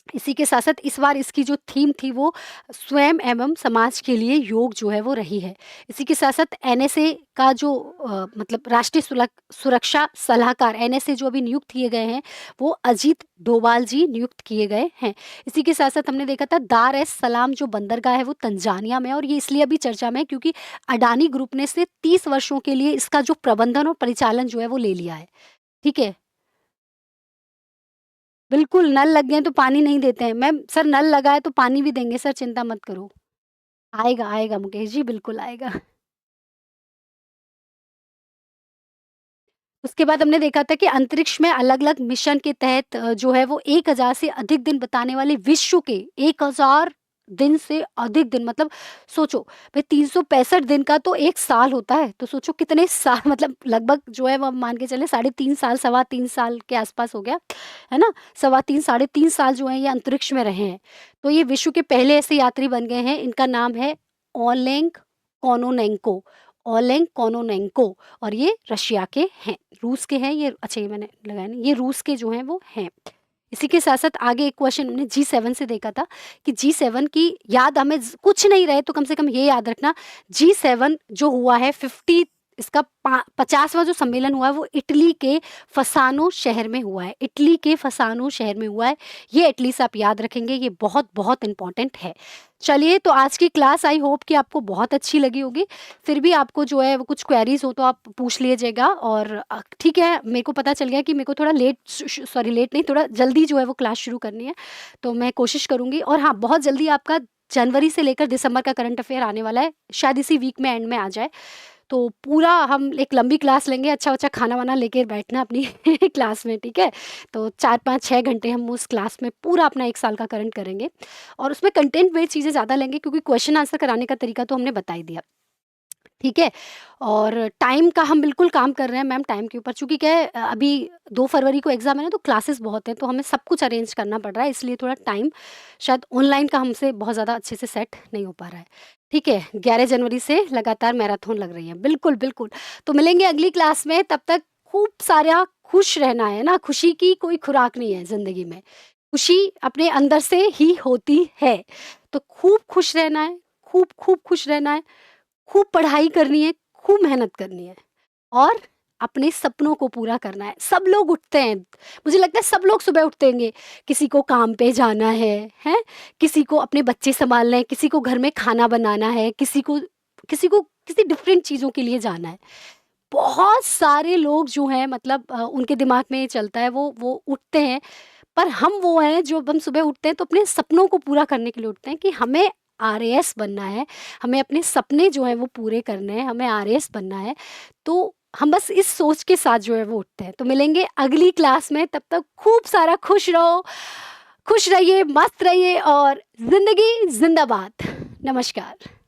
इसी के साथ-साथ इस बार इसकी जो थीम थी वो स्वयं एवं समाज के लिए योग जो है वो रही है। इसी के साथ-साथ एनएसए का जो मतलब राष्ट्रीय सुरक्षा सलाहकार एनएसए जो अभी नियुक्त किए गए हैं, वो अजीत डोभाल जी नियुक्त किए गए हैं। इसी के साथ-साथ हमने देखा था दार एस सलाम जो बंदरगाह है वो तंजानिया में है और ये इसलिए अभी चर्चा में है क्योंकि अडानी ग्रुप ने इसे 30 वर्षों के लिए इसका जो प्रबंधन और परिचालन जो है वो ले लिया है। ठीक है? बिल्कुल, नल लग गए हैं तो पानी नहीं देते हैं। मैम सर नल लगा है तो पानी भी देंगे सर चिंता मत करो। आएगा, आएगा मुकेश जी बिल्कुल आएगा। उसके बाद हमने देखा था कि अंतरिक्ष में अलग-अलग मिशन के तहत जो है वो 1000 से अधिक दिन बिताने वाले विश्व के 1000 दिन से अधिक दिन मतलब सोचो भई 365 दिन का तो 1 साल होता है, तो सोचो कितने साल मतलब लगभग जो है वो हम मान के चलें साढ़े 3 साल, सवा 3 साल के आस-पास हो गया, है ना? सवा 3 साढ़े 3 साल जो हैं ये अंतरिक्ष में रहे हैं। तो ये विश्व के पहले ऐसे यात्री बन गए हैं, इनका नाम है ओलेंग कोनोनेंको। ओलेंग कोनोनेंको और ये रशिया के हैं, रूस के हैं ये अच्छा ये मैंने लगाया नहीं, ये रूस के जो हैं वो हैं। इसी के साथ-साथ आगे एक क्वेश्चन हमने जी7 से देखा था कि जी7 की याद हमें कुछ नहीं रहे तो कम से कम ये याद रखना जी7 जो हुआ है 50 इसका 50वां जो सम्मेलन हुआ है वो इटली के फसानो शहर में हुआ है। इटली के फसानो शहर में हुआ है। ये एटलीस्ट आप याद रखेंगे, ये बहुत-बहुत इम्पोर्टेंट है। चलिए तो आज की क्लास आई होप कि आपको बहुत अच्छी लगी होगी। फिर भी आपको जो है वो कुछ क्वेरीज़ हो तो आप पूछ लीजिएगा और ठीक है, मेरे को पता चल गया कि मेरे को थोड़ा लेट सॉरी लेट नहीं थोड़ा जल्दी जो है वो क्लास शुरू करनी है, तो मैं कोशिश करूँगी और हाँ, बहुत जल्दी आपका जनवरी से लेकर दिसंबर का करंट अफ़ेयर आने वाला है, शायद इसी वीक में एंड में आ जाए। तो पूरा हम एक लंबी क्लास लेंगे, अच्छा-वच्चा खाना-वाना लेके बैठना अपनी क्लास में, ठीक है? तो 4, 5, 6 घंटे हम उस क्लास में पूरा अपना 1 साल का करंट करेंगे और उसमें कंटेंट बेस्ड चीज़ें ज़्यादा लेंगे क्योंकि क्वेश्चन आंसर कराने का तरीका तो हमने बता ही दिया। ठीक है? और टाइम का हम बिल्कुल काम कर रहे हैं मैम टाइम के ऊपर चूँकि क्या है अभी 2 फरवरी को एग्ज़ाम है ना तो क्लासेस बहुत हैं, तो हमें सब कुछ अरेंज करना पड़ रहा है इसलिए थोड़ा टाइम शायद ऑनलाइन का हमसे बहुत ज़्यादा अच्छे से सेट नहीं हो पा रहा है। ठीक है? 11 जनवरी से लगातार मैराथन लग रही है। बिल्कुल, बिल्कुल। तो मिलेंगे अगली क्लास में तब तक खूब सारा खुश रहना है ना, खुशी की कोई खुराक नहीं है ज़िंदगी में। खुशी अपने अंदर से ही होती है। तो खूब खुश रहना है, खूब खुश रहना है। खूब पढ़ाई करनी है, खूब मेहनत करनी है और अपने सपनों को पूरा करना है। सब लोग उठते हैं, मुझे लगता है सब लोग सुबह उठते होंगे, किसी को काम पे जाना है, हैं? किसी को अपने बच्चे सँभालने हैं, किसी को घर में खाना बनाना है, किसी को किसी डिफरेंट चीज़ों के लिए जाना है। बहुत सारे लोग जो हैं मतलब उनके दिमाग में ये चलता है वो उठते हैं पर हम वो हैं जो हम सुबह उठते हैं तो अपने सपनों को पूरा करने के लिए उठते हैं कि हमें आरएएस बनना है, हमें अपने सपने जो हैं वो पूरे करने हैं, हमें आरएएस बनना है। तो हम बस इस सोच के साथ जो है वो उठते हैं। तो मिलेंगे अगली क्लास में तब तक खूब सारा खुश रहो, खुश रहिए, मस्त रहिए और ज़िंदगी ज़िंदाबाद। नमस्कार।